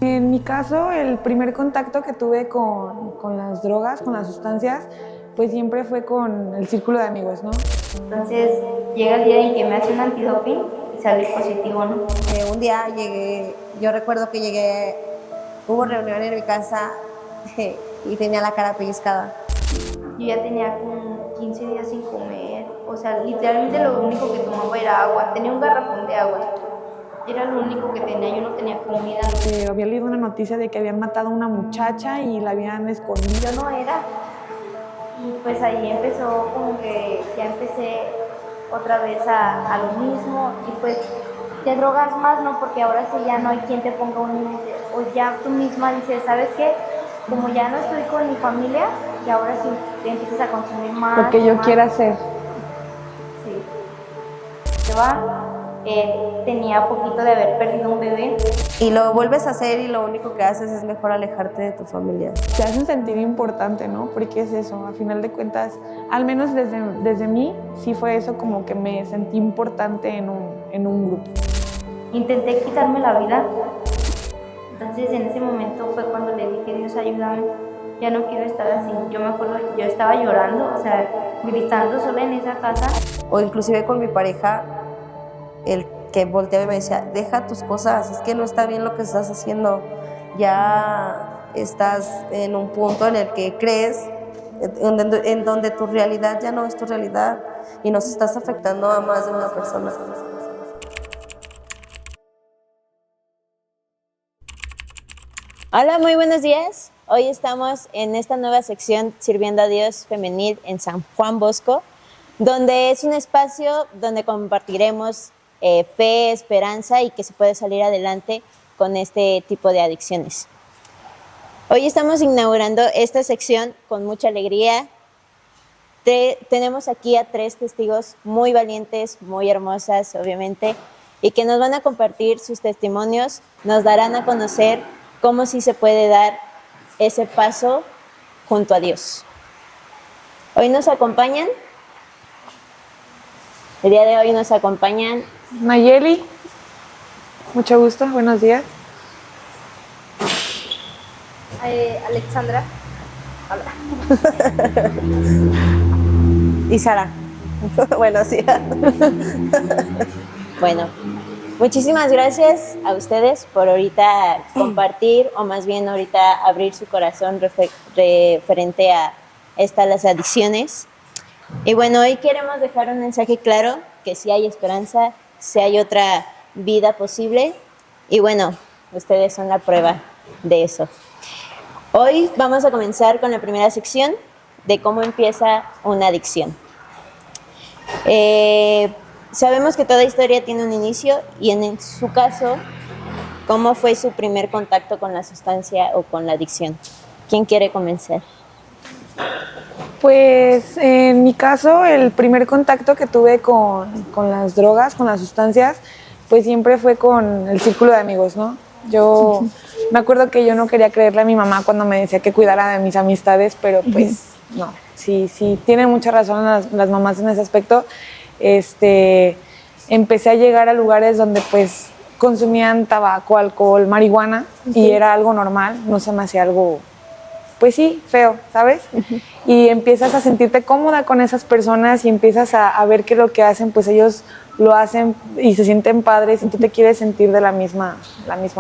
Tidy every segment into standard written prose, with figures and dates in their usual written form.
En mi caso, el primer contacto que tuve con las drogas, con las sustancias, pues siempre fue con el círculo de amigos, ¿no? Entonces llega el día en que me hace un antidoping y salí positivo, ¿no? Un día llegué, yo recuerdo que llegué, hubo reunión en mi casa y tenía la cara pellizcada. Yo ya tenía como 15 días sin comer, o sea, literalmente lo único que tomaba era agua, tenía un garrafón de agua, era lo único que tenía, yo no tenía comida. Había leído una noticia de que habían matado a una muchacha y la habían escondido. Yo no era, y pues ahí empezó como que ya empecé otra vez a lo mismo, y pues te drogas más, ¿no? Porque ahora sí ya no hay quien te ponga un límite, o ya tú misma dices, ¿sabes qué? Como ya no estoy con mi familia, y ahora sí te empiezas a consumir más. Lo que yo más. quiera hacer. Sí. Se va. Tenía poquito de haber perdido un bebé. Y lo vuelves a hacer y lo único que haces es mejor alejarte de tu familia. Te hacen sentir importante, ¿no? Porque es eso, a final de cuentas, al menos desde mí, sí fue eso, como que me sentí importante en un grupo. Intenté quitarme la vida. Entonces en ese momento fue cuando le dije, Dios, ayúdame, ya no quiero estar así. Yo me acuerdo, yo estaba llorando, o sea, gritando sola en esa casa. O inclusive con mi pareja, el que volteaba y me decía, deja tus cosas, es que no está bien lo que estás haciendo. Ya estás en un punto en el que crees, en donde tu realidad ya no es tu realidad y nos estás afectando a más de una persona. Hola, muy buenos días. Hoy estamos en esta nueva sección Sirviendo a Dios Femenil en San Juan Bosco, donde es un espacio donde compartiremos fe, esperanza y que se puede salir adelante con este tipo de adicciones. Hoy estamos inaugurando esta sección con mucha alegría. Tenemos aquí a 3 testigos muy valientes, muy hermosas, obviamente, y que nos van a compartir sus testimonios, nos darán a conocer cómo sí se puede dar ese paso junto a Dios. Hoy nos acompañan, el día de hoy nos acompañan Nayeli, mucho gusto, buenos días. Alexandra. Y Sara. Buenos días. Bueno, muchísimas gracias a ustedes por ahorita compartir, o más bien ahorita abrir su corazón referente a las adicciones. Y bueno, hoy queremos dejar un mensaje claro, que sí hay esperanza, sí hay otra vida posible, y bueno, ustedes son la prueba de eso. Hoy vamos a comenzar con la primera sección de cómo empieza una adicción. Sabemos que toda historia tiene un inicio, y en su caso, ¿cómo fue su primer contacto con la sustancia o con la adicción? ¿Quién quiere comenzar? Pues en mi caso, el primer contacto que tuve con las drogas, con las sustancias, pues siempre fue con el círculo de amigos, ¿no? Yo me acuerdo que yo no quería creerle a mi mamá cuando me decía que cuidara de mis amistades, pero pues no, sí, tienen mucha razón las mamás en ese aspecto. Empecé a llegar a lugares donde pues consumían tabaco, alcohol, marihuana, y era algo normal, no se me hacía algo, pues sí, feo, ¿sabes? Y empiezas a sentirte cómoda con esas personas y empiezas a ver que lo que hacen, pues ellos lo hacen y se sienten padres, y tú te quieres sentir de la misma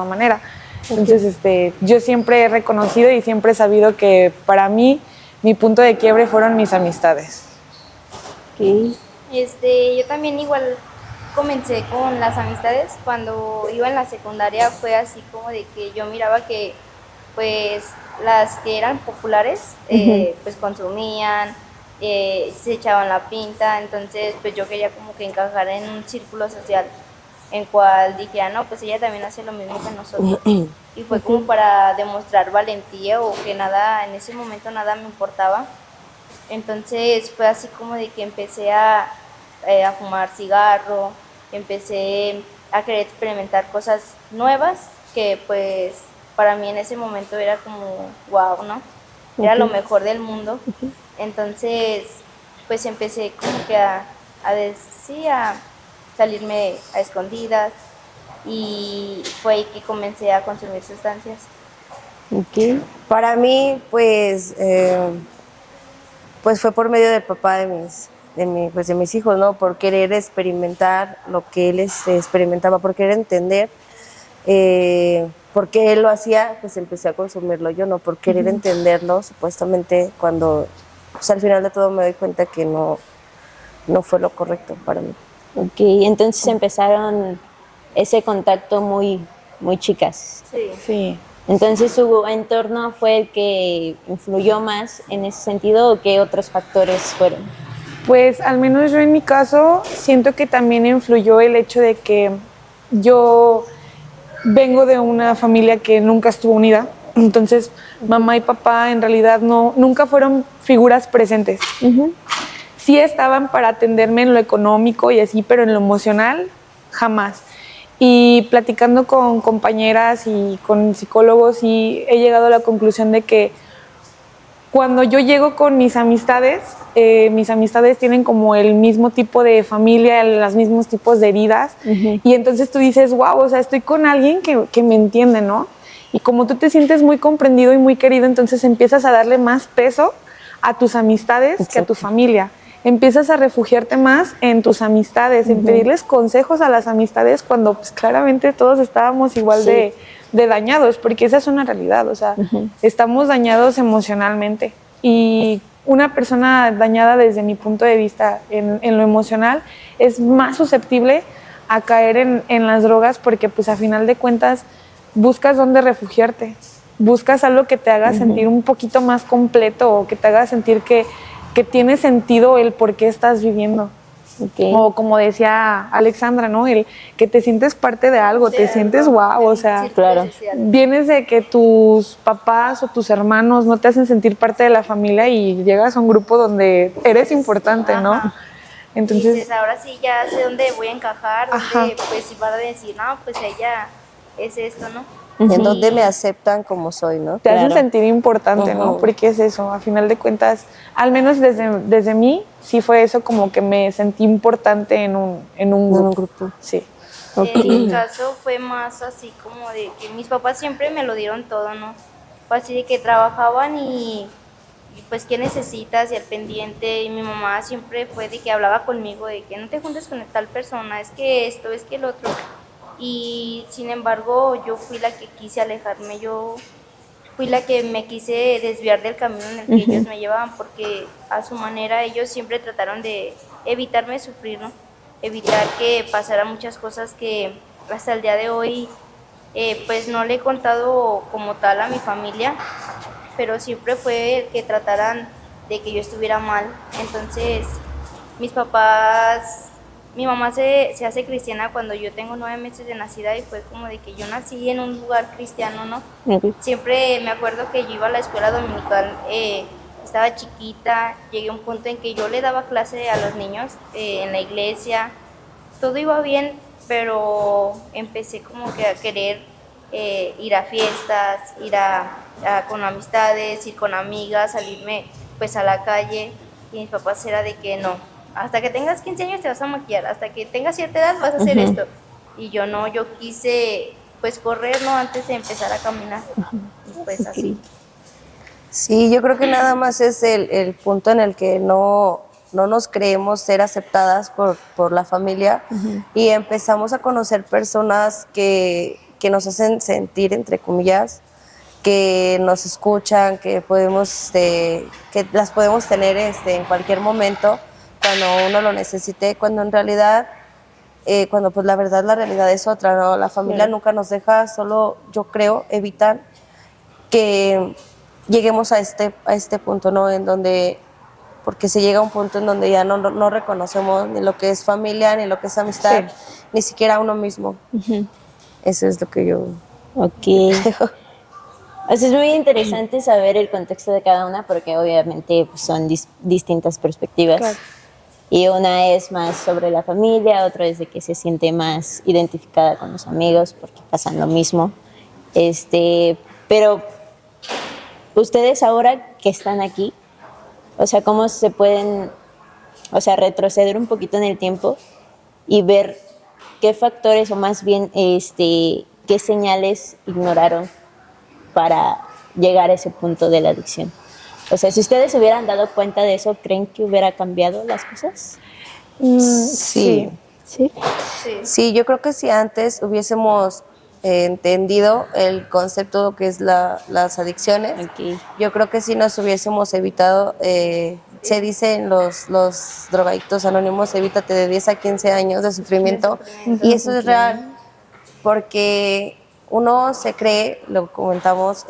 manera. Entonces, yo siempre he reconocido y siempre he sabido que para mí, mi punto de quiebre fueron mis amistades. Okay. Yo también igual comencé con las amistades. Cuando iba en la secundaria fue así como de que yo miraba que pues las que eran populares pues consumían, se echaban la pinta, entonces pues yo quería como que encajar en un círculo social en cual dijera, no, pues ella también hace lo mismo que nosotros. Y fue como para demostrar valentía, o que nada, en ese momento nada me importaba. Entonces fue así como de que empecé a fumar cigarro, empecé a querer experimentar cosas nuevas que pues para mí en ese momento era como wow, ¿no? Era lo mejor del mundo. Entonces pues empecé como que a salirme a escondidas, y fue ahí que comencé a consumir sustancias. Ok. Para mí, pues fue por medio del papá de mis hijos, ¿no? Por querer experimentar lo que él experimentaba, por querer entender por qué él lo hacía, pues empecé a consumirlo yo, ¿no? Por querer entenderlo, supuestamente, cuando pues, al final de todo me doy cuenta que no fue lo correcto para mí. Ok, entonces empezaron ese contacto muy, muy chicas. Sí. Sí. Entonces, ¿su entorno fue el que influyó más en ese sentido o qué otros factores fueron? Pues al menos yo en mi caso siento que también influyó el hecho de que yo vengo de una familia que nunca estuvo unida, entonces mamá y papá en realidad nunca fueron figuras presentes. Sí estaban para atenderme en lo económico y así, pero en lo emocional jamás. Y platicando con compañeras y con psicólogos, sí he llegado a la conclusión de que cuando yo llego con mis amistades tienen como el mismo tipo de familia, los mismos tipos de heridas. Y entonces tú dices, wow, o sea, estoy con alguien que me entiende, ¿no? Y como tú te sientes muy comprendido y muy querido, entonces empiezas a darle más peso a tus amistades que a tu familia. Empiezas a refugiarte más en tus amistades, en pedirles consejos a las amistades cuando pues claramente todos estábamos igual de dañados, porque esa es una realidad, o sea, estamos dañados emocionalmente y una persona dañada desde mi punto de vista en lo emocional es más susceptible a caer en las drogas porque pues a final de cuentas buscas dónde refugiarte, buscas algo que te haga sentir un poquito más completo o que te haga sentir que tiene sentido el por qué estás viviendo. Okay. O como decía Alexandra, ¿no? El que te sientes parte de algo, te sientes guau, o sea, claro. vienes de que tus papás o tus hermanos no te hacen sentir parte de la familia y llegas a un grupo donde eres importante, ¿no? Ajá. Entonces, dices, ahora sí ya sé dónde voy a encajar, donde pues si van a decir, no, pues ella es esto, ¿no? En donde me aceptan como soy, ¿no? te hacen sentir importante, ¿no? Porque es eso, a final de cuentas, al menos desde mí, sí fue eso como que me sentí importante en un grupo. Sí. En mi caso fue más así como de que mis papás siempre me lo dieron todo, ¿no? Fue así de que trabajaban y pues qué necesitas y al pendiente, y mi mamá siempre fue de que hablaba conmigo de que no te juntes con tal persona, es que esto, es que el otro. Y sin embargo yo fui la que quise alejarme, yo fui la que me quise desviar del camino en el que ellos me llevaban, porque a su manera ellos siempre trataron de evitarme sufrir, ¿no? Evitar que pasara muchas cosas que hasta el día de hoy pues no le he contado como tal a mi familia, pero siempre fue que trataran de que yo estuviera mal. Entonces mis papás, mi mamá se hace cristiana cuando yo tengo 9 meses de nacida y fue como de que yo nací en un lugar cristiano, ¿no? Siempre me acuerdo que yo iba a la escuela dominical, estaba chiquita, llegué a un punto en que yo le daba clase a los niños en la iglesia, todo iba bien, pero empecé como que a querer ir a fiestas, ir con amistades, ir con amigas, salirme pues a la calle, y mis papás era de que no, hasta que tengas 15 años te vas a maquillar, hasta que tengas cierta edad vas a hacer esto. Y yo no, yo quise pues correr, ¿no? Antes de empezar a caminar. Y pues así. Sí, yo creo que nada más es el punto en el que no nos creemos ser aceptadas por la familia y empezamos a conocer personas que nos hacen sentir, entre comillas, que nos escuchan, que podemos, que las podemos tener en cualquier momento cuando uno lo necesite, cuando en realidad, cuando pues la realidad es otra, ¿no? La familia nunca nos deja, solo yo creo evitan que lleguemos a este punto, ¿no? En donde, porque se llega a un punto en donde ya no reconocemos ni lo que es familia, ni lo que es amistad, ni siquiera uno mismo. Eso es lo que yo creo. O sea, es muy interesante saber el contexto de cada una porque obviamente pues, son distintas perspectivas. Claro. Y una es más sobre la familia, otra es de que se siente más identificada con los amigos porque pasan lo mismo. Pero ustedes ahora que están aquí, o sea, ¿cómo se pueden, o sea, retroceder un poquito en el tiempo y ver qué factores o más bien qué señales ignoraron para llegar a ese punto de la adicción? O sea, si ustedes hubieran dado cuenta de eso, ¿creen que hubiera cambiado las cosas? Sí. Sí. Sí. Sí, yo creo que si antes hubiésemos entendido el concepto que es las adicciones, Ok. yo creo que si nos hubiésemos evitado, se dice en los drogadictos anónimos, evítate de 10 a 15 años de sufrimiento, y eso es real, porque uno se cree, lo comentamos,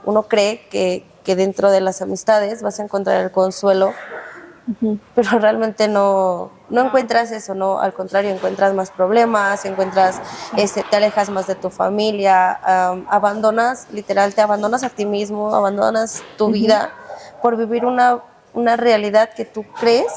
uno cree que dentro de las amistades vas a encontrar el consuelo, pero realmente no encuentras eso, no, al contrario, encuentras más problemas, encuentras, te alejas más de tu familia, abandonas, literal, te abandonas a ti mismo, abandonas tu vida por vivir una realidad que tú crees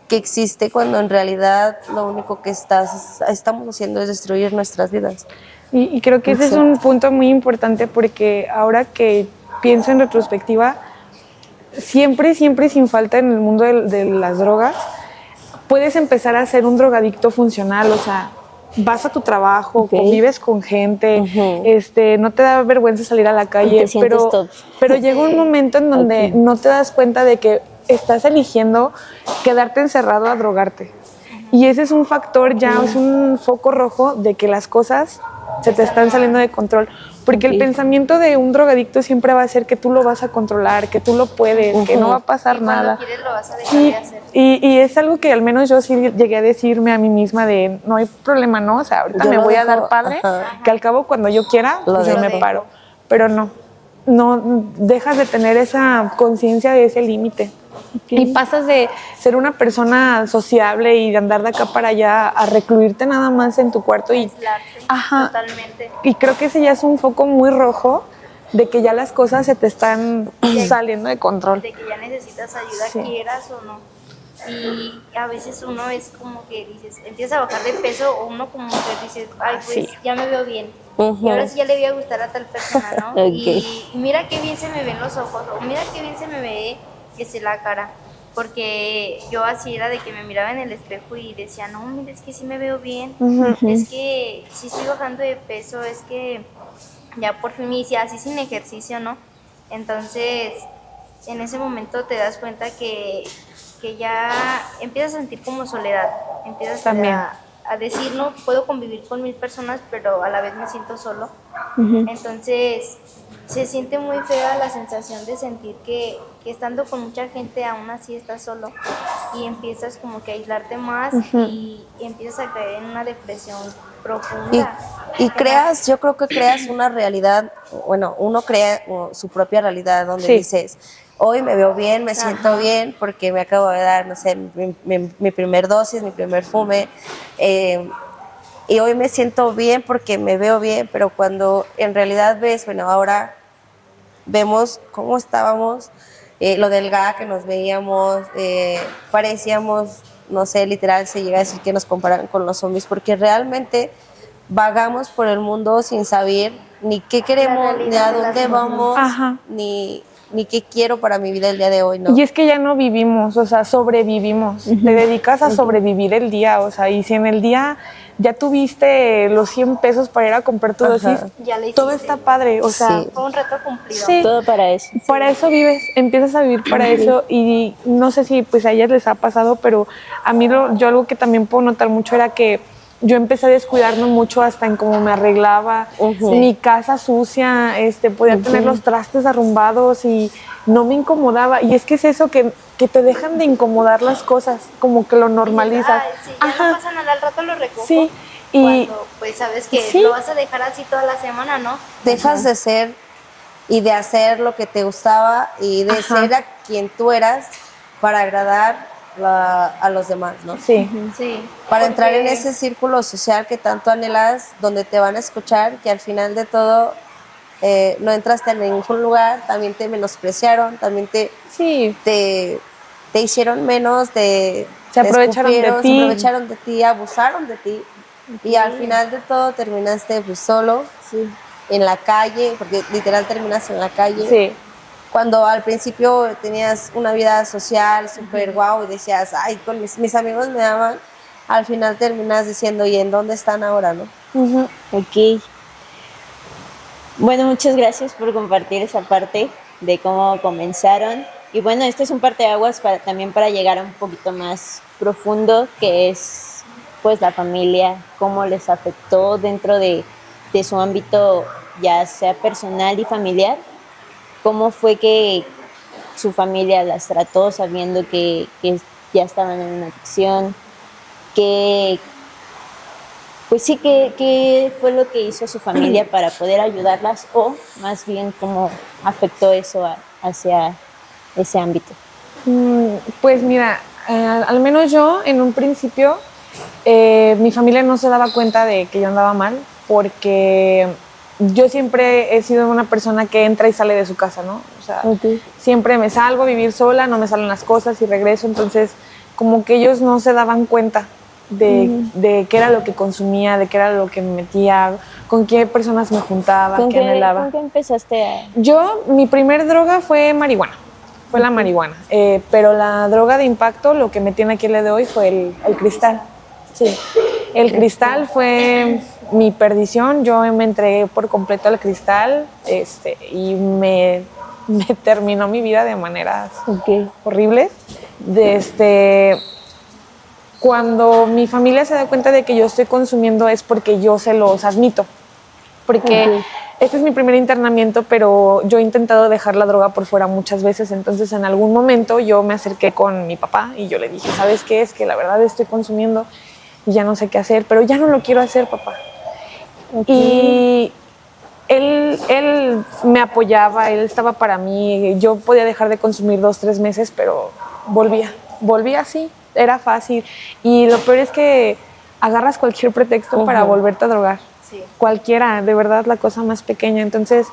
que existe cuando en realidad lo único que estamos haciendo es destruir nuestras vidas. Y creo que ese es un punto muy importante porque ahora que pienso en retrospectiva, siempre sin falta en el mundo de las drogas, puedes empezar a ser un drogadicto funcional, o sea, vas a tu trabajo, convives con gente, no te da vergüenza salir a la calle, te sientes top. pero llega un momento en donde no te das cuenta de que estás eligiendo quedarte encerrado a drogarte. Y ese es un factor ya, es un foco rojo de que las cosas se te están saliendo de control. Porque el pensamiento de un drogadicto siempre va a ser que tú lo vas a controlar, que tú lo puedes, que no va a pasar Y cuando nada. quieres lo vas a dejar de hacer. Y es algo que al menos yo sí llegué a decirme a mí misma de no hay problema, ¿no? O sea, ahorita Yo me lo voy a dejo, dar padre, ajá. que al cabo cuando yo quiera, Lo pues yo me dejo. paro. Pero no dejas de tener esa conciencia de ese límite. Y pasas de ser una persona sociable y de andar de acá para allá a recluirte nada más en tu cuarto y Aislarte Ajá. totalmente. Y creo que ese ya es un foco muy rojo de que ya las cosas se te están saliendo de control. De que ya necesitas ayuda, Sí. quieras o no. Y a veces uno es como que dices, empiezas a bajar de peso o uno como que dice, ay, pues Sí. ya me veo bien. Y ahora sí ya le voy a gustar a tal persona, ¿no? Ok. Y mira qué bien se me ven los ojos o mira qué bien se me ve la cara. Porque yo así era de que me miraba en el espejo y decía, no, mira, es que sí me veo bien. Es que sí estoy bajando de peso, es que ya por fin me hice así sin ejercicio, ¿no? Entonces, en ese momento te das cuenta que ya empiezas a sentir como soledad, empiezas También. a decir, no, puedo convivir con 1000 personas, pero a la vez me siento solo. Entonces, se siente muy fea la sensación de sentir que estando con mucha gente aún así estás solo y empiezas como que a aislarte más y empiezas a caer en una depresión profunda. Y creas, yo creo que creas una realidad, bueno, uno crea su propia realidad donde Sí. dices, hoy me veo bien, me siento bien porque me acabo de dar, no sé, mi primer dosis, mi primer fume, y hoy me siento bien porque me veo bien, pero cuando en realidad ves, bueno, ahora vemos cómo estábamos, lo delgada que nos veíamos, parecíamos, no sé, literal se llega a decir que nos comparan con los zombies, porque realmente vagamos por el mundo sin saber ni qué queremos, ni a dónde vamos, Ajá. ni qué quiero para mi vida el día de hoy, ¿no? Y es que ya no vivimos, o sea, sobrevivimos. Te dedicas a sobrevivir el día, o sea, y si en el día ya tuviste los 100 pesos para ir a comprar tu dosis, Ya le todo hiciste. está padre, o sea, Sí. Fue un reto cumplido. Sí. Todo para eso. para eso vives, empiezas a vivir para eso y no sé si pues a ellas les ha pasado, pero a mí yo algo que también puedo notar mucho era que yo empecé a descuidarme mucho hasta en cómo me arreglaba, mi casa sucia, podía tener los trastes arrumbados y no me incomodaba. Y es que es eso que te dejan de incomodar las cosas, como que lo normalizas. Ay, sí, ya no pasa nada, al rato lo recojo. Sí, y Cuando pues sabes que Sí. lo vas a dejar así toda la semana, ¿no? Dejas de ser y de hacer lo que te gustaba y de ser a quien tú eras para agradar a los demás, ¿no? sí, Sí. Para entrar en porque- ese círculo social que tanto anhelas, donde te van a escuchar, que al final de todo no entraste en ningún lugar, también te menospreciaron, también sí, te hicieron menos, Se aprovecharon de escupieron, ti. se aprovecharon de ti, abusaron de ti, y al final de todo terminaste pues, solo, en la calle, porque literal terminas en la calle. sí. Cuando al principio tenías una vida social súper guau y decías, ay, con mis amigos me aman, al final terminas diciendo, ¿y en dónde están ahora, no? Ok. Bueno, muchas gracias por compartir esa parte de cómo comenzaron. Y bueno, este es un parteaguas también para llegar a un poquito más profundo, que es pues la familia, cómo les afectó dentro de su ámbito, ya sea personal y familiar, cómo fue que su familia las trató sabiendo que ya estaban en una adicción, que pues sí, ¿qué fue lo que hizo su familia para poder ayudarlas o más bien cómo afectó eso hacia ese ámbito? Pues mira, al menos yo en un principio, mi familia no se daba cuenta de que yo andaba mal porque yo siempre he sido una persona que entra y sale de su casa, ¿no? O sea, siempre me salgo a vivir sola, no me salen las cosas y regreso, entonces como que ellos no se daban cuenta de qué era lo que consumía, de qué era lo que me metía, con qué personas me juntaba, qué anhelaba. ¿Con qué empezaste a...? Mi primer droga fue marihuana, fue la marihuana, pero la droga de impacto, lo que me tiene aquí el día de hoy fue el cristal. Sí, el cristal fue mi perdición, yo me entregué por completo al cristal y me terminó mi vida de maneras horribles. Cuando mi familia se da cuenta de que yo estoy consumiendo es porque yo se los admito, porque este es mi primer internamiento, pero yo he intentado dejar la droga por fuera muchas veces, entonces en algún momento yo me acerqué con mi papá y yo le dije, ¿sabes qué? Es que la verdad estoy consumiendo y ya no sé qué hacer, pero ya no lo quiero hacer, papá. Y él me apoyaba, él estaba para mí, yo podía dejar de consumir 2, 3 meses, pero volvía así, era fácil. Y lo peor es que agarras cualquier pretexto para volverte a drogar. Sí. Cualquiera, de verdad, la cosa más pequeña. Entonces,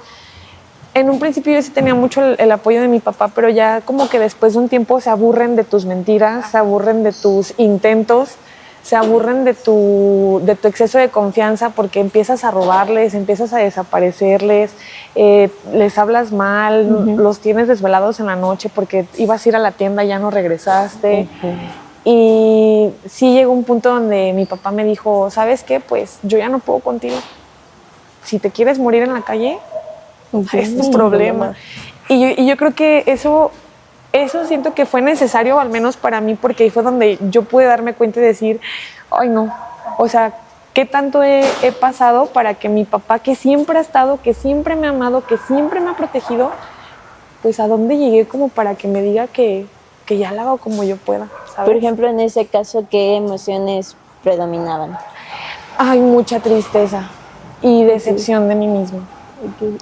en un principio yo sí tenía mucho el apoyo de mi papá, pero ya como que después de un tiempo se aburren de tus mentiras, se aburren de tus intentos, se aburren de tu exceso de confianza porque empiezas a robarles, empiezas a desaparecerles, les hablas mal, los tienes desvelados en la noche porque ibas a ir a la tienda y ya no regresaste. Y sí llegó un punto donde mi papá me dijo, ¿sabes qué? Pues yo ya no puedo contigo. Si te quieres morir en la calle, es tu problema. Y yo creo que eso siento que fue necesario, al menos para mí, porque ahí fue donde yo pude darme cuenta y decir, ay no, o sea, ¿qué tanto he pasado para que mi papá, que siempre ha estado, que siempre me ha amado, que siempre me ha protegido, pues a dónde llegué como para que me diga que ya la hago como yo pueda, ¿sabes? Por ejemplo, en ese caso, ¿qué emociones predominaban? Hay mucha tristeza y decepción de mí misma.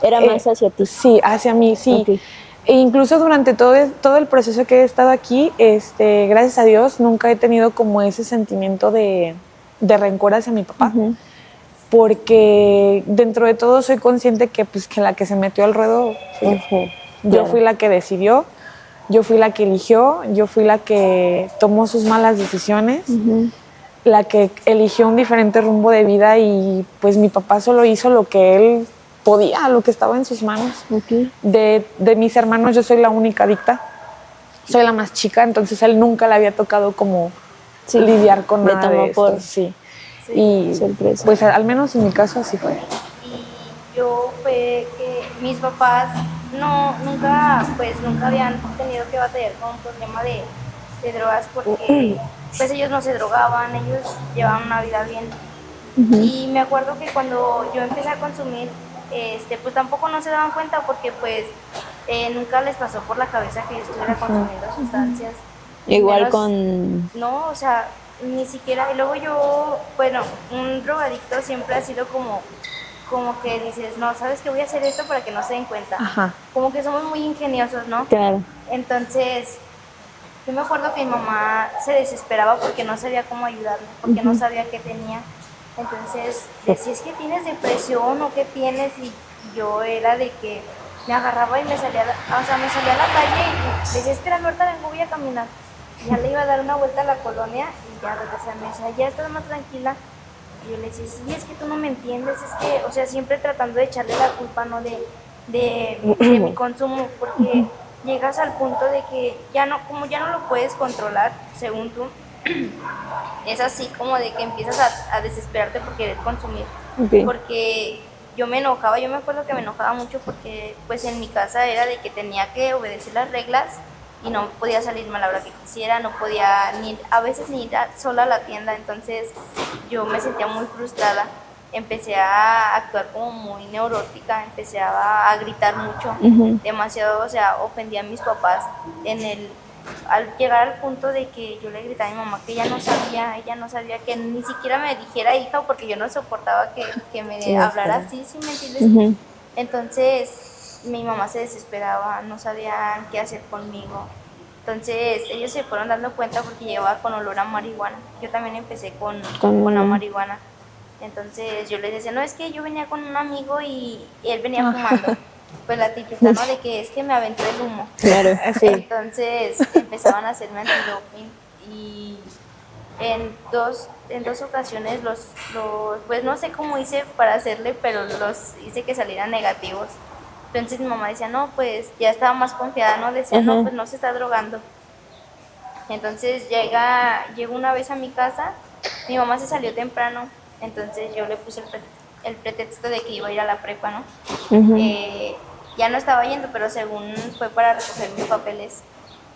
¿Era más hacia ti? Sí, hacia mí, sí. E incluso durante todo el proceso que he estado aquí, gracias a Dios, nunca he tenido como ese sentimiento de rencor hacia mi papá. Porque dentro de todo soy consciente que la que se metió al ruedo fui yo. Yo fui la que decidió, yo fui la que eligió, yo fui la que tomó sus malas decisiones, la que eligió un diferente rumbo de vida y pues mi papá solo hizo lo que él podía, lo que estaba en sus manos. De mis hermanos yo soy la única adicta, soy la más chica, entonces él nunca le había tocado como lidiar con nada de esto. Y sorpresa. Pues al menos en mi caso así fue. Y yo fue que mis papás nunca habían tenido que batallar con un problema de drogas porque pues ellos no se drogaban, ellos llevaban una vida bien. Y me acuerdo que cuando yo empecé a consumir, pues tampoco no se daban cuenta porque pues nunca les pasó por la cabeza que yo estuviera consumiendo sustancias. Igual con... No, o sea, ni siquiera. Y luego yo, bueno, un drogadicto siempre ha sido como que dices, no, ¿sabes qué? Voy a hacer esto para que no se den cuenta. Como que somos muy ingeniosos, ¿no? Claro. Entonces, yo me acuerdo que mi mamá se desesperaba porque no sabía cómo ayudarme, porque no sabía qué tenía. Entonces, decía, ¿es que tienes depresión o qué tienes? Y yo era de que me agarraba y me salía a la calle y decía, espera, ahorita vengo, voy a caminar. Y ya le iba a dar una vuelta a la colonia y ya regresé a mi mesa, ya estás más tranquila. Y yo le decía, sí, es que tú no me entiendes, es que, o sea, siempre tratando de echarle la culpa, ¿no? De mi consumo, porque llegas al punto de que como ya no lo puedes controlar, según tú, es así como de que empiezas a desesperarte por querer consumir. Ok. Porque yo me enojaba, yo me acuerdo que me enojaba mucho porque pues en mi casa era de que tenía que obedecer las reglas y no podía salirme a la hora que quisiera, no podía ni a veces ni ir sola a la tienda, entonces yo me sentía muy frustrada. Empecé a actuar como muy neurótica, empecé a gritar mucho, demasiado, o sea, ofendía a mis papás al llegar al punto de que yo le gritaba a mi mamá que ella no sabía que ni siquiera me dijera hija, porque yo no soportaba que me hablara así, ¿sí me entiendes? Entonces mi mamá se desesperaba, no sabían qué hacer conmigo. Entonces ellos se fueron dando cuenta porque llegaba con olor a marihuana. Yo también empecé con la marihuana. Entonces yo les decía, no, es que yo venía con un amigo y él venía fumando. Pues la típica, ¿no? De que es que me aventó el humo. Claro, sí. Entonces empezaban a hacerme antidoping y en dos ocasiones pues no sé cómo hice para hacerle, pero los hice que salieran negativos. Entonces mi mamá decía, no, pues ya estaba más confiada, ¿no? Decía, no, pues no se está drogando. Entonces llegó una vez a mi casa, mi mamá se salió temprano, entonces yo le puse el pretexto de que iba a ir a la prepa, ¿no? Ya no estaba yendo, pero según fue para recoger mis papeles.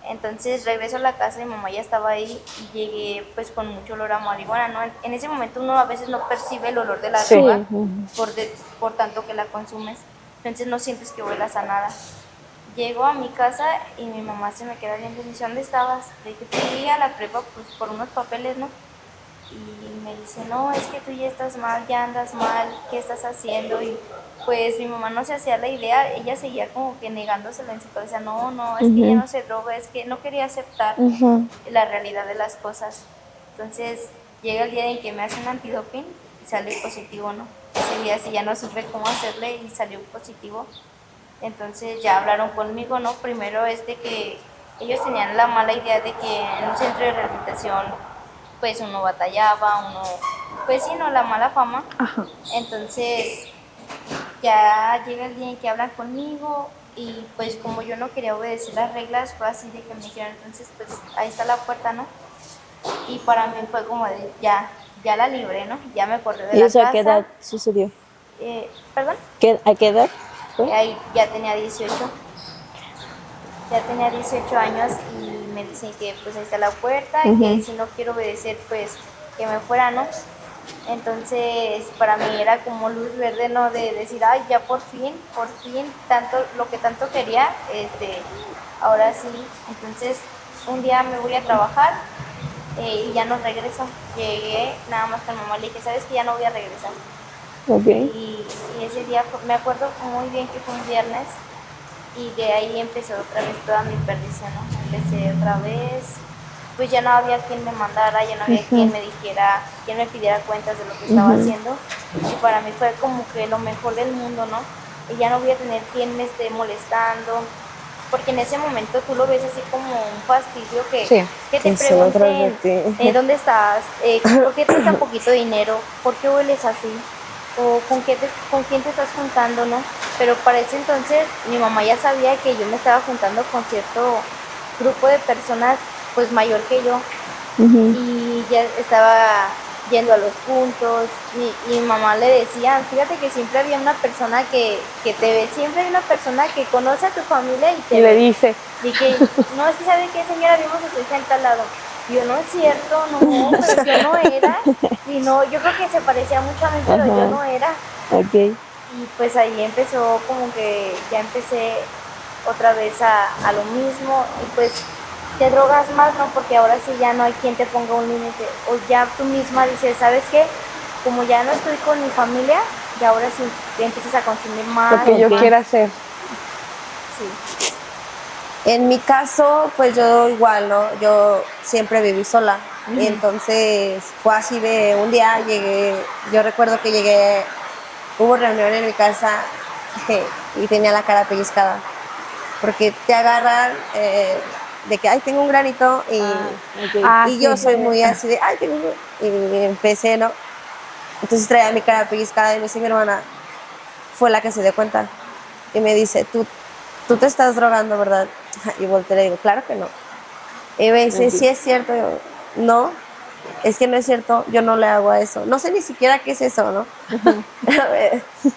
Entonces regreso a la casa, mi mamá ya estaba ahí y llegué pues con mucho olor a marihuana, ¿no? En ese momento uno a veces no percibe el olor de la droga por tanto que la consumes, entonces no sientes que huelas a nada. Llego a mi casa y mi mamá se me queda viendo y me dice, ¿dónde estabas? Le dije, fui a la prepa pues, por unos papeles, ¿no? Y me dice, no, es que tú ya estás mal, ya andas mal, ¿qué estás haciendo? Y pues mi mamá no se hacía la idea, ella seguía como que negándoselo en su cabeza, no, no, es que ella no se droga, es que no quería aceptar la realidad de las cosas. Entonces llega el día en que me hacen antidoping y sale positivo, ¿no? Ese día sí ya no supe cómo hacerle y salió positivo. Entonces ya hablaron conmigo, ¿no? Primero es de que ellos tenían la mala idea de que en un centro de rehabilitación pues uno batallaba, pues sí, no, la mala fama. Ajá. Entonces ya llega el día en que hablan conmigo y pues como yo no quería obedecer las reglas, fue así de que me dijeron, entonces pues ahí está la puerta, ¿no? Y para mí fue como de ya la libré, ¿no? Ya me corrió de ¿Y la eso casa. a qué edad sucedió? ¿Perdón? ¿A qué edad fue? Ahí ya tenía 18. Ya tenía 18 años y me dicen que pues ahí está la puerta y que si no quiero obedecer pues que me fuera, ¿no? Entonces para mí era como luz verde, ¿no? De decir, ay, ya por fin, tanto, lo que tanto quería, ahora sí. Entonces un día me voy a trabajar y ya no regreso. Llegué, nada más que a mi mamá le dije, ¿sabes que ya no voy a regresar? Okay. Y ese día me acuerdo muy bien que fue un viernes y de ahí empezó otra vez toda mi perdición, ¿no? Empecé otra vez, pues ya no había quien me mandara, ya no había quien me dijera, quien me pidiera cuentas de lo que estaba haciendo y para mí fue como que lo mejor del mundo, ¿no? Y ya no voy a tener quien me esté molestando, porque en ese momento tú lo ves así como un fastidio que te pregunten ¿dónde estás? ¿Por qué traes tan poquito dinero? ¿Por qué hueles así? ¿O con quién te estás juntando, no? Pero para ese entonces mi mamá ya sabía que yo me estaba juntando con cierto grupo de personas pues mayor que yo y ya estaba yendo a los puntos y mi mamá le decía, fíjate que siempre había una persona que te ve, siempre hay una persona que conoce a tu familia y te Y ve. le dice, Y que, no, es que ¿sabe qué, señora? Vimos a su hija en tal lado. Y yo, no es cierto, no, pero yo no era. Y no, yo creo que se parecía mucho a mí, pero yo no era. Ok. Y pues ahí empezó como que ya empecé otra vez a lo mismo y pues te drogas más, ¿no? Porque ahora sí ya no hay quien te ponga un límite. O ya tú misma dices, ¿sabes qué? Como ya no estoy con mi familia, y ahora sí empiezas a consumir más. lo que yo quiera hacer. Sí. En mi caso, pues yo igual, ¿no? Yo siempre viví sola. Y entonces fue así de un día llegué, yo recuerdo que llegué, hubo reunión en mi casa y tenía la cara pellizcada. Porque te agarran de que, ay, tengo un granito y yo soy muy así de, ay, tengo un granito. Y empecé, ¿no? Entonces traía mi cara pellizcada y me dice mi hermana, fue la que se dio cuenta. Y me dice, tú te estás drogando, ¿verdad? Y volteé y le digo, claro que no. Y me dice, sí es cierto. no, es que no es cierto, yo no le hago a eso. No sé ni siquiera qué es eso, ¿no?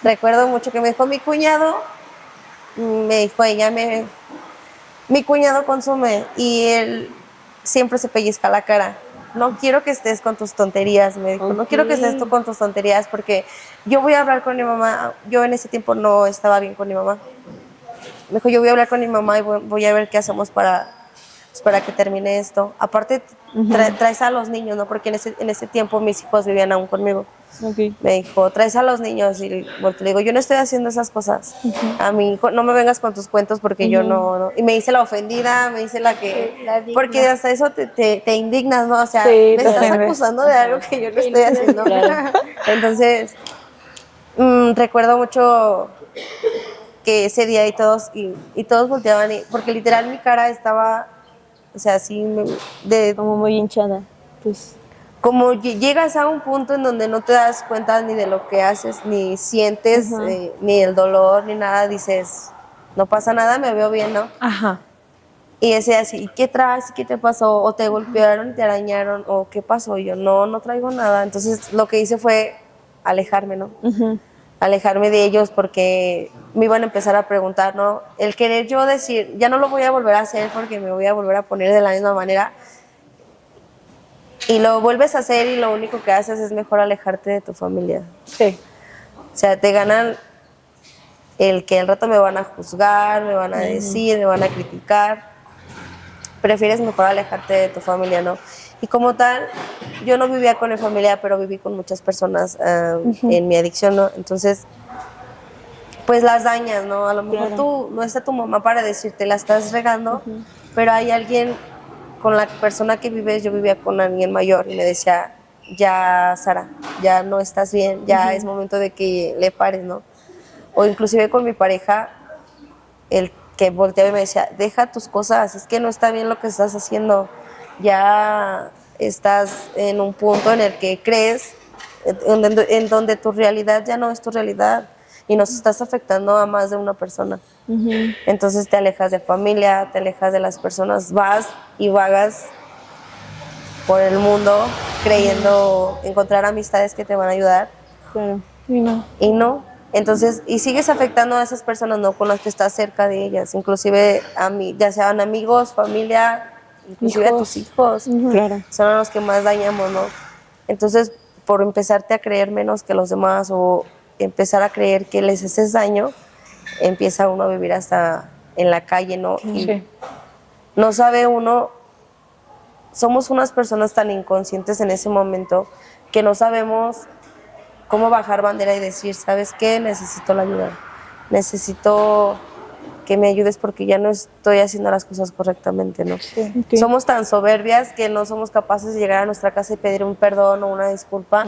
Recuerdo mucho que me dijo mi cuñado, me dijo mi cuñado consume y él siempre se pellizca la cara. No quiero que estés con tus tonterías, me dijo. No quiero que estés tú con tus tonterías porque yo voy a hablar con mi mamá. Yo en ese tiempo no estaba bien con mi mamá. Me dijo, yo voy a hablar con mi mamá y voy a ver qué hacemos para que termine esto. Aparte, traes a los niños, ¿no? Porque en ese tiempo mis hijos vivían aún conmigo. Okay. Me dijo, traes a los niños y le digo, yo no estoy haciendo esas cosas. A mi hijo, no me vengas con tus cuentos porque yo no. Y me hice la ofendida, me hice la que... Sí, la digna. porque hasta eso te indignas, ¿no? O sea, Sí, me te estás ofendes. acusando de algo que yo no estoy haciendo. Claro. Entonces, recuerdo mucho que ese día y todos volteaban, porque literal mi cara estaba, o sea, así, Como muy hinchada. Pues, como llegas a un punto en donde no te das cuenta ni de lo que haces, ni sientes, ni el dolor, ni nada, dices, no pasa nada, me veo bien, ¿no? Ajá. Y ese así, ¿y qué traes? ¿Qué te pasó? ¿O te golpearon, te arañaron? ¿O qué pasó? Y yo, no traigo nada. Entonces lo que hice fue alejarme, ¿no? Alejarme de ellos porque me iban a empezar a preguntar, ¿no? El querer yo decir, ya no lo voy a volver a hacer porque me voy a volver a poner de la misma manera. Y lo vuelves a hacer y lo único que haces es mejor alejarte de tu familia. Sí. O sea, te ganan el que al rato me van a juzgar, me van a decir, me van a criticar. Prefieres mejor alejarte de tu familia, ¿no? Y como tal, yo no vivía con mi familia, pero viví con muchas personas en mi adicción, ¿no? Entonces, pues las dañas, ¿no? A lo mejor tú, no está tu mamá para decirte, la estás regando, pero hay alguien con la persona que vives. Yo vivía con alguien mayor y me decía, ya, Sara, ya no estás bien, ya es momento de que le pares, ¿no? O inclusive con mi pareja, el que volteaba y me decía, deja tus cosas, es que no está bien lo que estás haciendo, ya estás en un punto en el que crees, en donde tu realidad ya no es tu realidad y nos estás afectando a más de una persona. Entonces te alejas de familia, te alejas de las personas, vas y vagas por el mundo creyendo encontrar amistades que te van a ayudar. claro. Y no. Y no. Entonces, y sigues afectando a esas personas, no con las que estás cerca de ellas, inclusive a mí, ya sean amigos, familia, inclusive a tus hijos. Claro. Son los que más dañamos, ¿no? Entonces, por empezarte a creer menos que los demás o empezar a creer que les haces daño, empieza uno a vivir hasta en la calle, ¿no? Y Sí. no sabe uno, somos unas personas tan inconscientes en ese momento que no sabemos cómo bajar bandera y decir, ¿sabes qué? Necesito la ayuda, necesito que me ayudes porque ya no estoy haciendo las cosas correctamente, ¿no? Sí. Somos tan soberbias que no somos capaces de llegar a nuestra casa y pedir un perdón o una disculpa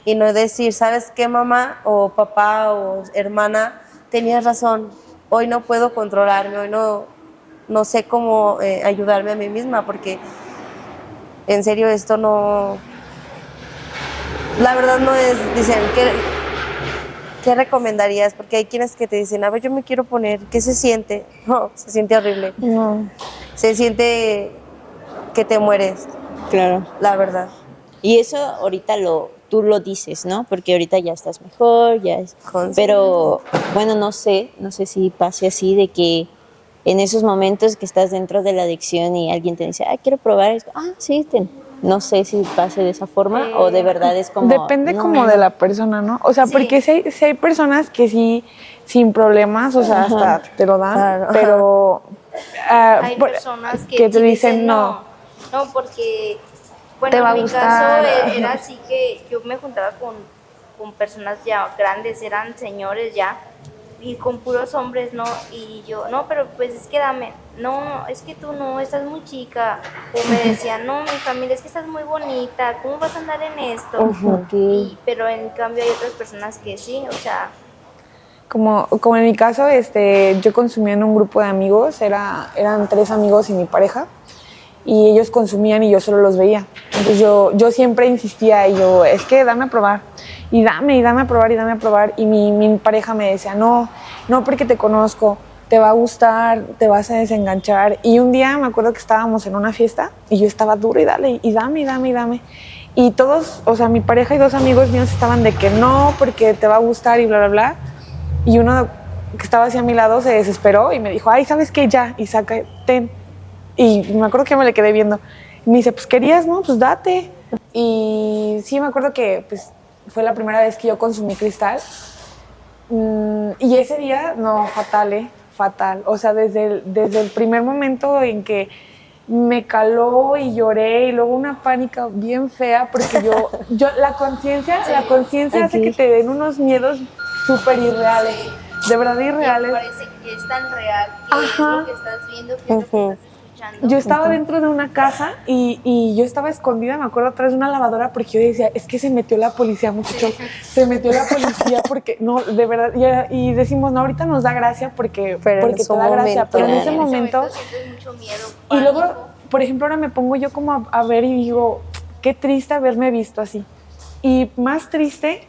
y no decir, ¿sabes qué, mamá o papá o hermana? Tenías razón, hoy no puedo controlarme, hoy no sé cómo ayudarme a mí misma porque en serio esto no... La verdad no es, dicen, ¿qué recomendarías? Porque hay quienes que te dicen, a ver, yo me quiero poner, ¿qué se siente? No, se siente horrible. No. Se siente que te mueres, Claro. la verdad. Y eso ahorita tú lo dices, ¿no? Porque ahorita ya estás mejor, ya es... Consciente. Pero, bueno, no sé si pase así de que en esos momentos que estás dentro de la adicción y alguien te dice, quiero probar esto. Sí, no sé si pase de esa forma o de verdad es como... Depende no, como de la persona, ¿no? O sea, Sí. porque si hay personas que sí, sin problemas, o sea, hasta te lo dan, Claro. pero... Hay personas que te sí dicen no. No, porque, Te bueno, va a en mi gustar. caso era así que yo me juntaba con personas ya grandes, eran señores ya, y con puros hombres, ¿no? Y yo, no, pero pues es que dame, no, es que tú no, estás muy chica. O me decían, no, mi familia, es que estás muy bonita, ¿cómo vas a andar en esto? Pero en cambio hay otras personas que sí, o sea, Como en mi caso, yo consumía en un grupo de amigos, eran 3 amigos y mi pareja, y ellos consumían y yo solo los veía. Entonces yo siempre insistía y yo, es que dame a probar, y dame a probar, y mi pareja me decía, no porque te conozco, te va a gustar, te vas a desenganchar. Y un día me acuerdo que estábamos en una fiesta y yo estaba duro y dale, y dame, y dame, y dame. Y todos, o sea, mi pareja y 2 amigos míos estaban de que no, porque te va a gustar y bla, bla, bla. Y uno que estaba así a mi lado se desesperó y me dijo, ay, ¿sabes qué? Ya, y saca, ten. Y me acuerdo que me le quedé viendo. Y me dice, pues querías, ¿no? Pues date. Y sí, me acuerdo que pues, fue la primera vez que yo consumí cristal. Y ese día, no, fatal, fatal. O sea, desde el primer momento en que me caló y lloré y luego una pánica bien fea porque la conciencia hace que te den unos miedos súper irreales, de verdad Que irreales. parece que es tan real, que es lo que estás viendo, que es lo que estás escuchando. Yo estaba dentro de una casa y yo estaba escondida, me acuerdo, atrás de una lavadora porque yo decía, es que se metió la policía, muchachos, se metió la policía porque, no, de verdad, y decimos, no, ahorita nos da gracia porque te da gracia, pero en ese momento sientes mucho miedo, y luego, pánico. por ejemplo, ahora me pongo yo como a ver y digo, qué triste haberme visto así. Y más triste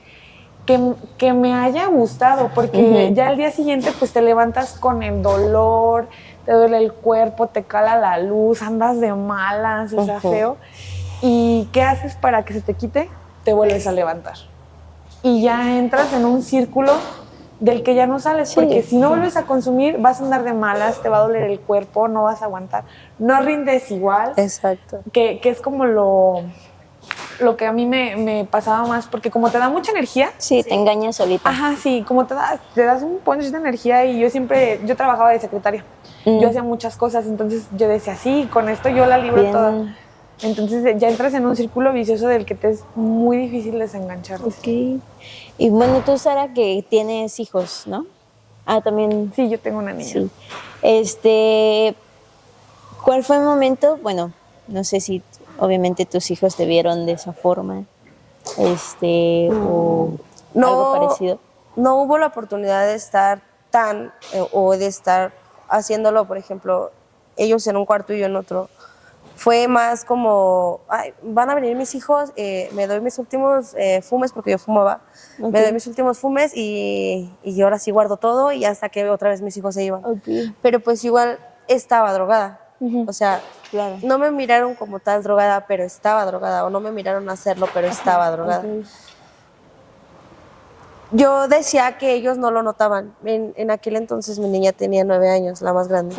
que me haya gustado, porque ya al día siguiente pues te levantas con el dolor, te duele el cuerpo, te cala la luz, andas de malas, o sea, feo. ¿Y qué haces para que se te quite? Te vuelves a levantar. Y ya entras en un círculo del que ya no sales, porque si no vuelves a consumir, vas a andar de malas, te va a doler el cuerpo, no vas a aguantar, no rindes igual. Exacto. Que es como lo que a mí me pasaba más, porque como te da mucha energía. Sí, te engañas solita. Ajá, sí, como te das un punch de energía y yo trabajaba de secretaria, yo hacía muchas cosas, entonces yo decía, sí, con esto yo la libro Bien. toda. Entonces ya entras en un círculo vicioso del que te es muy difícil desengancharte. Ok. Y bueno, tú, Sara, que tienes hijos, ¿no? Ah, también. Sí, yo tengo una niña. Sí. ¿Cuál fue el momento? Bueno, no sé si obviamente tus hijos te vieron de esa forma, o algo parecido. No hubo la oportunidad de estar o de estar haciéndolo, por ejemplo, ellos en un cuarto y yo en otro. Fue más como, ay, van a venir mis hijos, me doy mis últimos fumes, porque yo fumaba, me doy mis últimos fumes y ahora sí guardo todo y hasta que otra vez mis hijos se iban. Pero pues igual estaba drogada. O sea, Claro. no me miraron como tal drogada, pero estaba drogada, o no me miraron hacerlo, pero estaba drogada. Yo decía que ellos no lo notaban. En aquel entonces mi niña tenía 9 años, la más grande.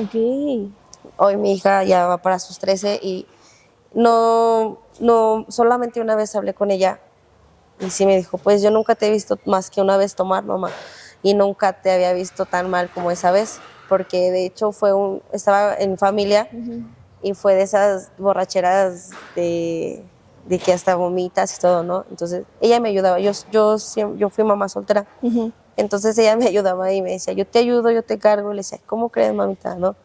Hoy mi hija ya va para sus 13 y no, solamente una vez hablé con ella y sí me dijo, pues yo nunca te he visto más que una vez tomar, mamá, y nunca te había visto tan mal como esa vez, porque de hecho estaba en familia y fue de esas borracheras de que hasta vomitas y todo, ¿no? Entonces ella me ayudaba, yo fui mamá soltera, entonces ella me ayudaba y me decía, yo te ayudo, yo te cargo, y le decía, ¿cómo crees, mamita, no?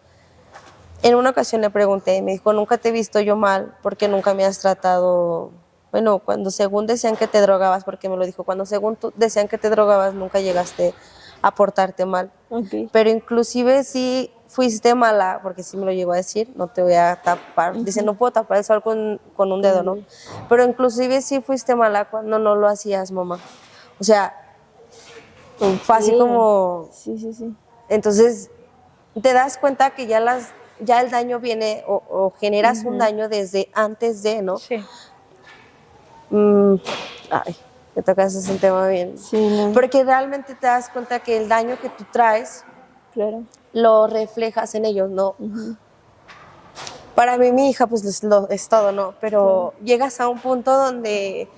En una ocasión le pregunté, me dijo, nunca te he visto yo mal, porque nunca me has tratado, bueno, cuando según decían que te drogabas, porque me lo dijo, cuando según decían que te drogabas, nunca llegaste a portarte mal. Pero inclusive sí fuiste mala, porque sí me lo llegó a decir, no te voy a tapar, dice, no puedo tapar el sol con un dedo, ¿no? Pero inclusive sí fuiste mala cuando no lo hacías, mamá. O sea, fue así como... Sí. Entonces, te das cuenta que ya el daño viene o generas un daño desde antes de, ¿no? Sí. Ay, me tocas ese tema bien. Sí, no. Porque realmente te das cuenta que el daño que tú traes lo reflejas en ellos, ¿no? Para mí, mi hija, pues es todo, ¿no? Pero llegas a un punto donde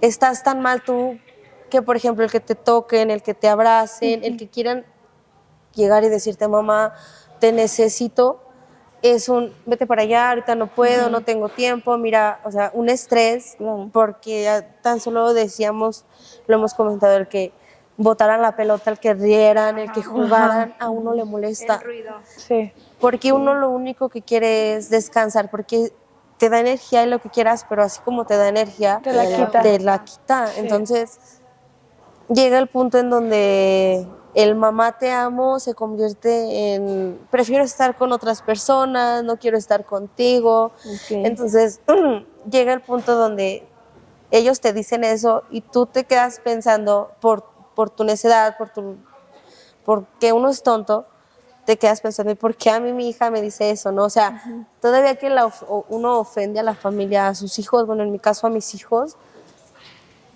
estás tan mal tú que, por ejemplo, el que te toquen, el que te abracen, el que quieran llegar y decirte, mamá, te necesito, es vete para allá, ahorita no puedo, no tengo tiempo, mira, o sea, un estrés, porque ya tan solo lo hemos comentado, el que botaran la pelota, el que rieran, el que jugaran, a uno le molesta. El ruido. Sí. Porque uno lo único que quiere es descansar, porque te da energía y lo que quieras, pero así como te da energía, Te la quita. te la quita. Sí. Entonces, llega el punto en donde el mamá te amo se convierte en prefiero estar con otras personas, no quiero estar contigo. Entonces, llega el punto donde ellos te dicen eso y tú te quedas pensando por tu necedad, por tu porque uno es tonto, te quedas pensando, ¿y por qué a mí mi hija me dice eso? ¿No? O sea, todavía que uno ofende a la familia, a sus hijos, bueno, en mi caso a mis hijos,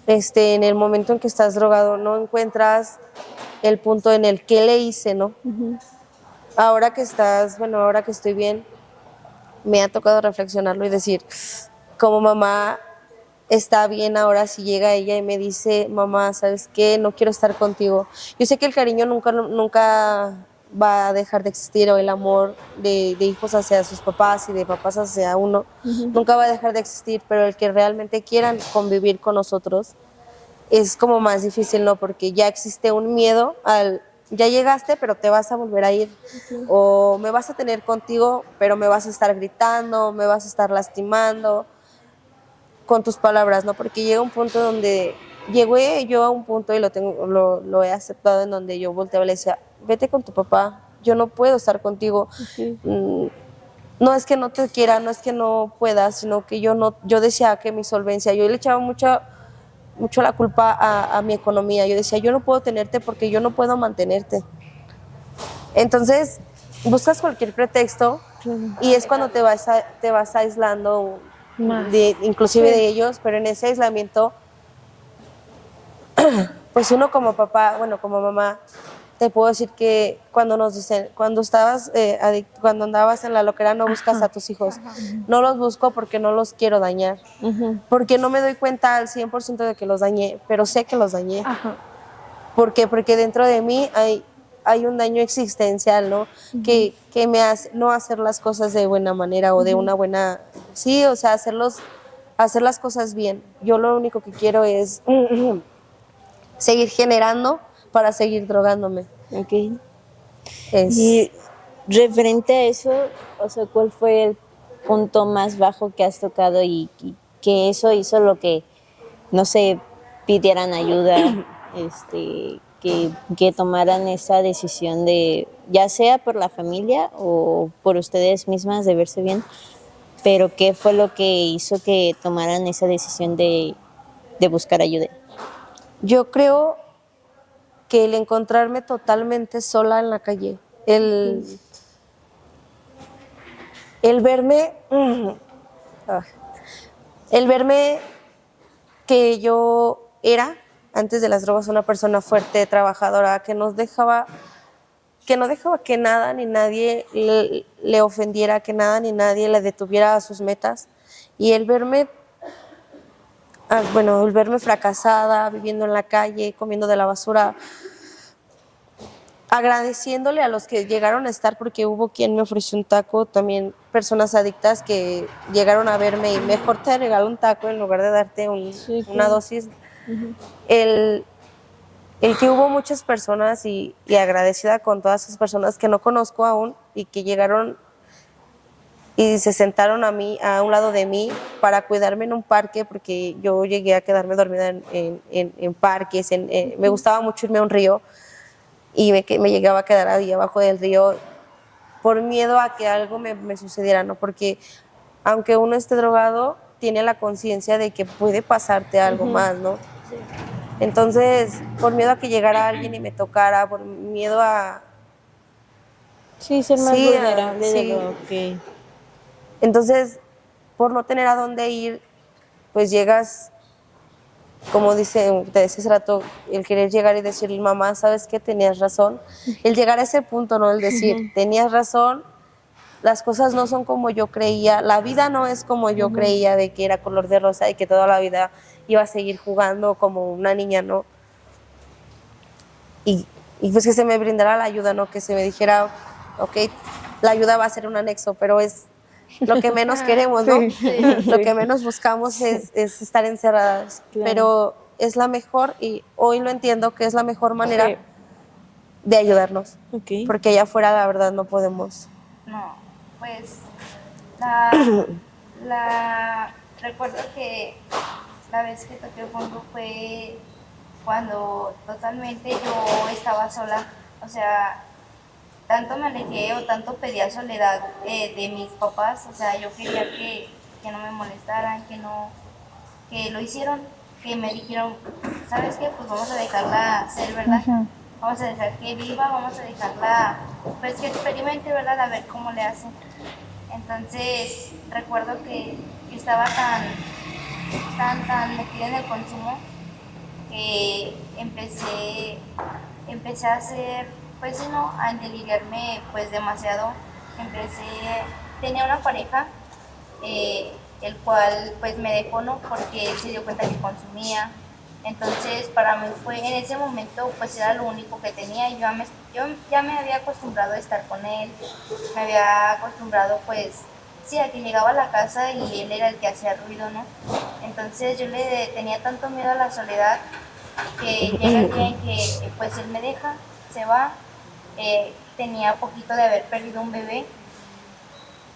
en el momento en que estás drogado no encuentras el punto en el que le hice, ¿no? Ahora que ahora que estoy bien, me ha tocado reflexionarlo y decir, como mamá, está bien ahora si llega ella y me dice, mamá, ¿sabes qué? No quiero estar contigo. Yo sé que el cariño nunca va a dejar de existir, o el amor de hijos hacia sus papás y de papás hacia uno, nunca va a dejar de existir, pero el que realmente quieran convivir con nosotros es como más difícil, ¿no? Porque ya existe un miedo ya llegaste, pero te vas a volver a ir, o me vas a tener contigo, pero me vas a estar gritando, me vas a estar lastimando con tus palabras, ¿no? Porque llega un punto donde, llegué yo a un punto y lo he aceptado, en donde yo volteaba y le decía, vete con tu papá, yo no puedo estar contigo. No es que no te quiera, no es que no pueda, sino que yo decía que mi solvencia, yo le echaba mucho la culpa a mi economía. Yo decía, yo no puedo tenerte porque yo no puedo mantenerte. Entonces, buscas cualquier pretexto y es cuando te vas aislando inclusive de ellos, pero en ese aislamiento, pues uno como papá, bueno, como mamá, te puedo decir que cuando nos dicen, cuando andabas en la loquera, no buscas a tus hijos. No los busco porque no los quiero dañar. Porque no me doy cuenta al 100% de que los dañé, pero sé que los dañé. ¿Por qué? Porque dentro de mí hay un daño existencial, ¿no? Que me hace no hacer las cosas de buena manera o de una buena... Sí, o sea, hacer las cosas bien. Yo lo único que quiero es seguir generando para seguir drogándome. Ok. Y referente a eso, o sea, ¿cuál fue el punto más bajo que has tocado y que eso hizo lo que, no sé, pidieran ayuda, que tomaran esa decisión de, ya sea por la familia o por ustedes mismas, de verse bien, pero qué fue lo que hizo que tomaran esa decisión de buscar ayuda? Yo creo que el encontrarme totalmente sola en la calle, el verme, que yo era, antes de las drogas, una persona fuerte, trabajadora, que no dejaba que nada ni nadie le ofendiera, que nada ni nadie le detuviera a sus metas. Y el verme fracasada, viviendo en la calle, comiendo de la basura, agradeciéndole a los que llegaron a estar, porque hubo quien me ofreció un taco, también personas adictas que llegaron a verme y mejor te regalo un taco en lugar de darte una dosis. El que hubo muchas personas y agradecida con todas esas personas que no conozco aún y que llegaron y se sentaron a un lado de mí para cuidarme en un parque, porque yo llegué a quedarme dormida en parques, me gustaba mucho irme a un río y me llegaba a quedar ahí abajo del río por miedo a que algo me sucediera, ¿no? Porque aunque uno esté drogado, tiene la conciencia de que puede pasarte algo más, ¿no? Sí. Entonces, por miedo a que llegara alguien y me tocara, por miedo a... Sí, ser más vulnerable de lo que... Entonces, por no tener a dónde ir, pues llegas, como te decía hace rato, el querer llegar y decirle, mamá, ¿sabes qué? Tenías razón. El llegar a ese punto, ¿no? El decir, tenías razón, las cosas no son como yo creía, la vida no es como yo creía, de que era color de rosa y que toda la vida iba a seguir jugando como una niña, ¿no? Y pues que se me brindara la ayuda, ¿no? Que se me dijera, ok, la ayuda va a ser un anexo, pero es lo que menos queremos, ¿no? Lo que menos buscamos es estar encerradas, pero es la mejor, y hoy lo entiendo, que es la mejor manera de ayudarnos, porque allá afuera la verdad no podemos. No, pues recuerdo que la vez que toqué fondo fue cuando totalmente yo estaba sola, o sea, tanto me alejé o tanto pedía soledad de mis papás, o sea, yo quería que no me molestaran, que lo hicieron, que me dijeron, ¿sabes qué? Pues vamos a dejarla ser, ¿verdad? vamos a dejar que viva, vamos a dejarla, pues que experimente, ¿verdad? A ver cómo le hacen. Entonces, recuerdo que estaba tan metida en el consumo que empecé a hacer, pues sí, no, a delirarme pues demasiado. Tenía una pareja, el cual pues me dejó, ¿no? Porque él se dio cuenta que consumía. Entonces para mí fue, en ese momento pues era lo único que tenía y yo ya me había acostumbrado a estar con él, me había acostumbrado pues, sí, a que llegaba a la casa y él era el que hacía ruido, ¿no? Entonces yo le tenía tanto miedo a la soledad que llega el día en que pues él me deja, se va, tenía poquito de haber perdido un bebé,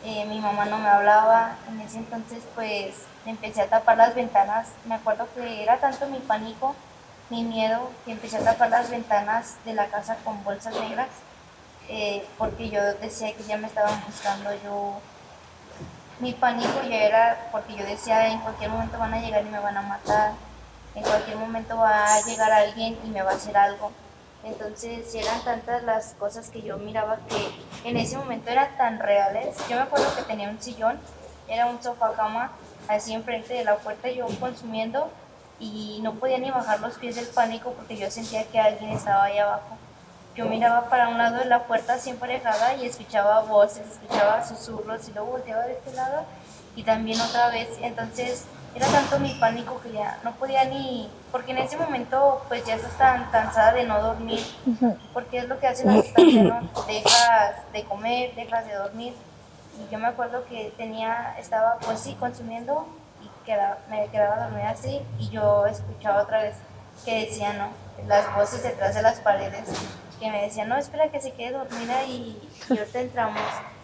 mi mamá no me hablaba, en ese entonces pues empecé a tapar las ventanas, me acuerdo que era tanto mi pánico, mi miedo, que empecé a tapar las ventanas de la casa con bolsas negras, porque yo decía que ya me estaban buscando, mi pánico ya era porque yo decía en cualquier momento van a llegar y me van a matar, en cualquier momento va a llegar alguien y me va a hacer algo. Entonces eran tantas las cosas que yo miraba que en ese momento eran tan reales. Yo me acuerdo que tenía un sillón, era un sofá cama, así enfrente de la puerta, yo consumiendo y no podía ni bajar los pies del pánico porque yo sentía que alguien estaba ahí abajo. Yo miraba para un lado de la puerta siempre emparejada y escuchaba voces, escuchaba susurros y luego volteaba de este lado y también otra vez. Entonces era tanto mi pánico que ya no podía ni, porque en ese momento pues ya estás tan cansada de no dormir, porque es lo que hace la sustancia, ¿no? Dejas de comer, dejas de dormir. Y yo me acuerdo que estaba pues sí consumiendo y me quedaba dormida así y yo escuchaba otra vez que decían, ¿no? Las voces detrás de las paredes que me decían, no, espera que se quede dormida y ahorita entramos.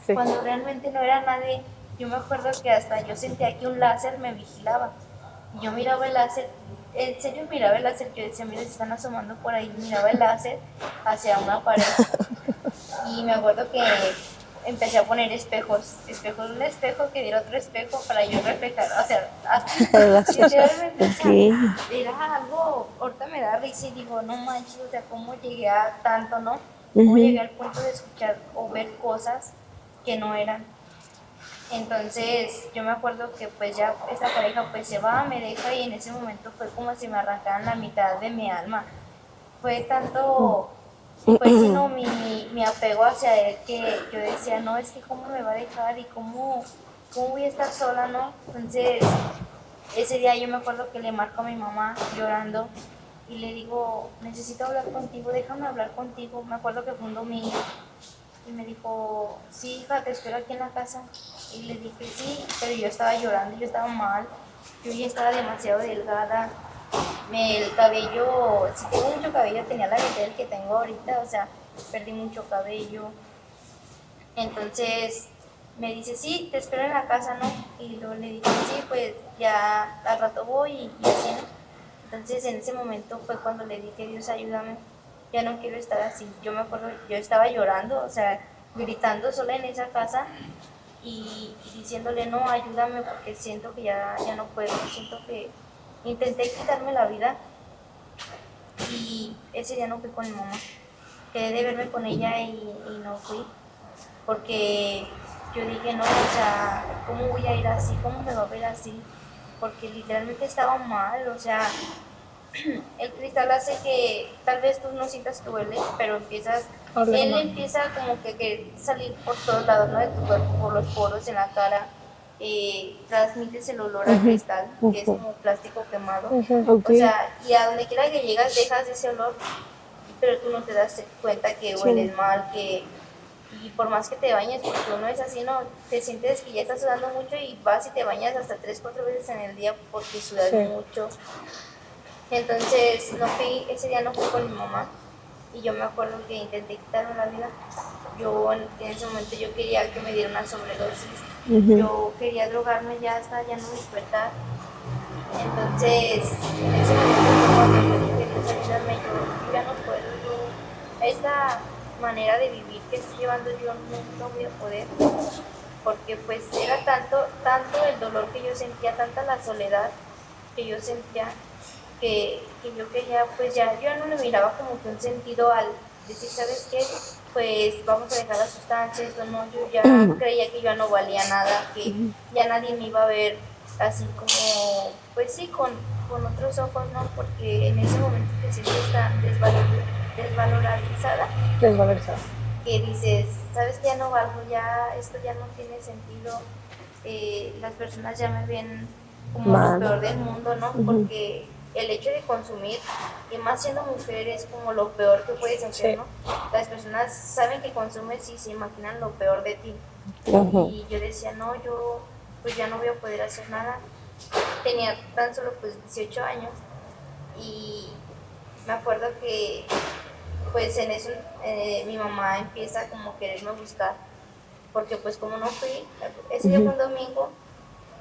Sí. Cuando realmente no era nadie. Yo me acuerdo que hasta yo sentía que un láser me vigilaba. Y yo miraba el láser, en serio miraba el láser, yo decía, mira, se están asomando por ahí, miraba el láser hacia una pared. Y me acuerdo que empecé a poner un espejo que diera otro espejo para yo reflejar, o sea, así, literalmente, o sea, era algo, ahorita me da risa y digo, no manches, o sea, cómo llegué a tanto, ¿no? Cómo llegué al punto de escuchar o ver cosas que no eran. Entonces yo me acuerdo que pues ya esta pareja pues se va, me deja y en ese momento fue como si me arrancaran la mitad de mi alma. Fue tanto, pues sí, no, mi apego hacia él que yo decía, no, es que cómo me va a dejar y cómo voy a estar sola, ¿no? Entonces ese día yo me acuerdo que le marco a mi mamá llorando y le digo, necesito hablar contigo, déjame hablar contigo. Me acuerdo que fue un domingo. Y me dijo, sí, hija, te espero aquí en la casa. Y le dije, sí, pero yo estaba llorando, yo estaba mal, yo ya estaba demasiado delgada. El cabello, si tengo mucho cabello, tenía la mitad del que tengo ahorita, o sea, perdí mucho cabello. Entonces me dice, sí, te espero en la casa, ¿no? Y luego le dije, sí, pues ya al rato voy y así, ¿no? Entonces en ese momento fue cuando le dije, Dios, ayúdame, ya no quiero estar así. Yo me acuerdo, yo estaba llorando, o sea, gritando sola en esa casa y diciéndole, no, ayúdame porque siento que ya no puedo, siento que intenté quitarme la vida y ese día no fui con mi mamá. Quedé de verme con ella y no fui porque yo dije, no, o sea, ¿cómo voy a ir así? ¿Cómo me va a ver así? Porque literalmente estaba mal, o sea, el cristal hace que tal vez tú no sientas que huele, pero él empieza como que salir por todos lados, ¿no? De tu cuerpo, por los poros, en la cara, transmites el olor al cristal, que es como plástico quemado, o sea, y a donde quiera que llegas dejas ese olor, pero tú no te das cuenta que hueles mal, y por más que te bañes, porque uno es así, ¿no? Te sientes que ya estás sudando mucho y vas y te bañas hasta 3-4 veces en el día porque sudas mucho. Entonces ese día no fui con mi mamá y yo me acuerdo que intenté quitarme la vida. Yo en ese momento yo quería que me diera una sobredosis. Yo quería drogarme ya hasta ya no despertar. Entonces en ese momento cuando yo dije, Dios, ayúdame, yo ya no puedo, esta manera de vivir que estoy llevando yo no voy a poder, porque pues era tanto el dolor que yo sentía, tanta la soledad que yo sentía, que que yo quería, pues ya yo no le miraba como que un sentido al decir, ¿sabes qué? Pues vamos a dejar las sustancias, esto no, yo ya creía que yo ya no valía nada, que ya nadie me iba a ver así como, pues sí, con otros ojos, ¿no? Porque en ese momento te sientes tan desvalorizada, Desvalorizado. que dices, ¿sabes qué? Ya no valgo, ya esto ya no tiene sentido, las personas ya me ven como Mal. lo peor del mundo, ¿no? Porque el hecho de consumir, y más siendo mujer, es como lo peor que puedes hacer, Sí. ¿no? Las personas saben que consumes y se imaginan lo peor de ti. Y yo decía, no, yo pues ya no voy a poder hacer nada. Tenía tan solo pues 18 años y me acuerdo que pues en eso mi mamá empieza como a quererme buscar, porque pues como no fui, ese día fue un domingo,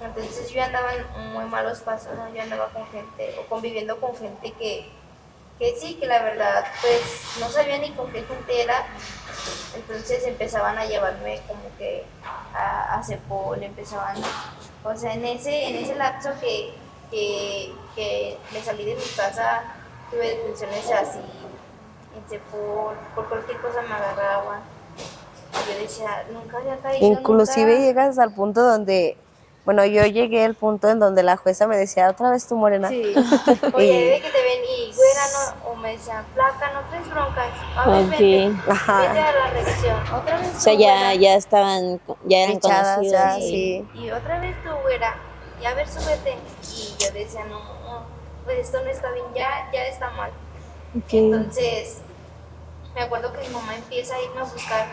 entonces yo andaba en muy malos pasos, ¿no? Yo andaba con gente, o conviviendo con gente que sí, que la verdad, pues no sabía ni con qué gente era, entonces empezaban a llevarme como que a Cepol, empezaban, o sea, en ese lapso que me salí de mi casa, tuve detenciones así, en Cepol, por cualquier cosa me agarraban, y yo decía, nunca había caído, Inclusive nunca. llegas al punto donde, bueno, yo llegué al punto en donde la jueza me decía, otra vez tú morena. Sí. Y- Oye, de que te ven y güera, no, o me decían, flaca, no traes broncas. A ver, Ok. vete, Ajá. vete a la revisión. Otra vez O sea, tú, güera. ya estaban, ya eran Echadas, conocidos. ya, Sí. sí. Y otra vez tú, güera. Y a ver, súbete. Y yo decía, no, no, pues esto no está bien, ya está mal. Entonces, me acuerdo que mi mamá empieza a irme a buscar,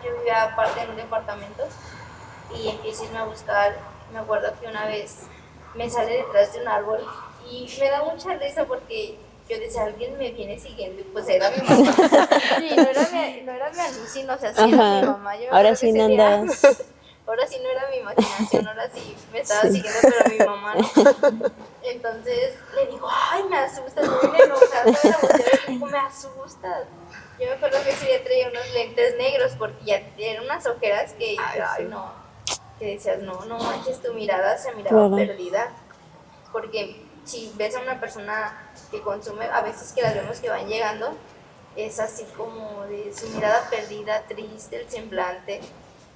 yo vivía aparte en un departamento. Y empieza a irme a buscar. Me acuerdo que una vez me sale detrás de un árbol y me da mucha risa porque yo decía, alguien me viene siguiendo y pues era mi mamá. Sí, no era mi alucino, o sea, sí era mi mamá. Yo me Ahora acuerdo sí que no ese día- andabas. Ahora sí no era mi imaginación, ahora sí me estaba siguiendo, pero mi mamá no. Entonces le digo, ay, me asustas, me viene enojada, me la volteé a ver y digo, me asustas. Yo me acuerdo que ese día traía unos lentes negros porque ya eran unas ojeras que, ay, no, que decías, no manches, tu mirada se miraba perdida. Porque si ves a una persona que consume, a veces que las vemos que van llegando, es así como de su mirada perdida, triste, el semblante.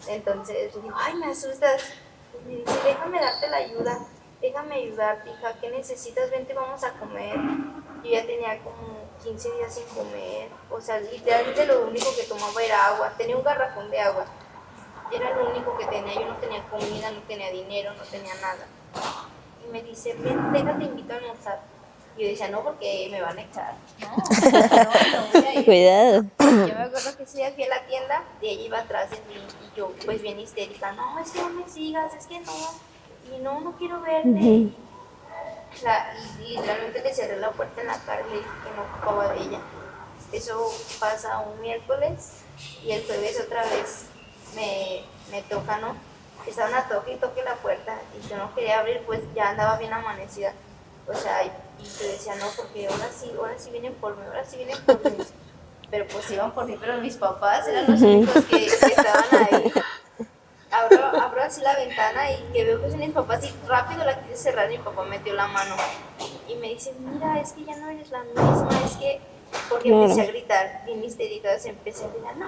Entonces le digo, ay, me asustas. Y me dice, déjame darte la ayuda, déjame ayudarte, hija, ¿qué necesitas? Vente, vamos a comer. Yo ya tenía como 15 días sin comer, o sea, literalmente lo único que tomaba era agua, tenía un garrafón de agua. Era lo único que tenía, yo no tenía comida, no tenía dinero, no tenía nada. Y me dice, ven, déjate, invito a almorzar. Y yo decía, no, porque me van a echar. No voy a ir. Cuidado. Yo me acuerdo que ese día fui a la tienda y ella iba atrás de mí y yo pues bien histérica, no, es que no me sigas, es que no, y no quiero verte. Y literalmente le cerré la puerta en la cara y le dije que no ocupaba de ella. Eso pasa un miércoles y el jueves otra vez me toca, ¿no? Estaban a toque y toque la puerta y yo no quería abrir, pues ya andaba bien amanecida. O sea, y yo decía, no, porque ahora sí vienen por mí, ahora sí vienen por mí. Pero pues iban por mí, pero mis papás eran los únicos que estaban ahí. Abro así la ventana y que veo que son mis papás y rápido la quise cerrar y mi papá metió la mano. Y me dice, mira, es que ya no eres la misma, es que... Porque empecé a gritar, bien histérica, empecé a gritar, no,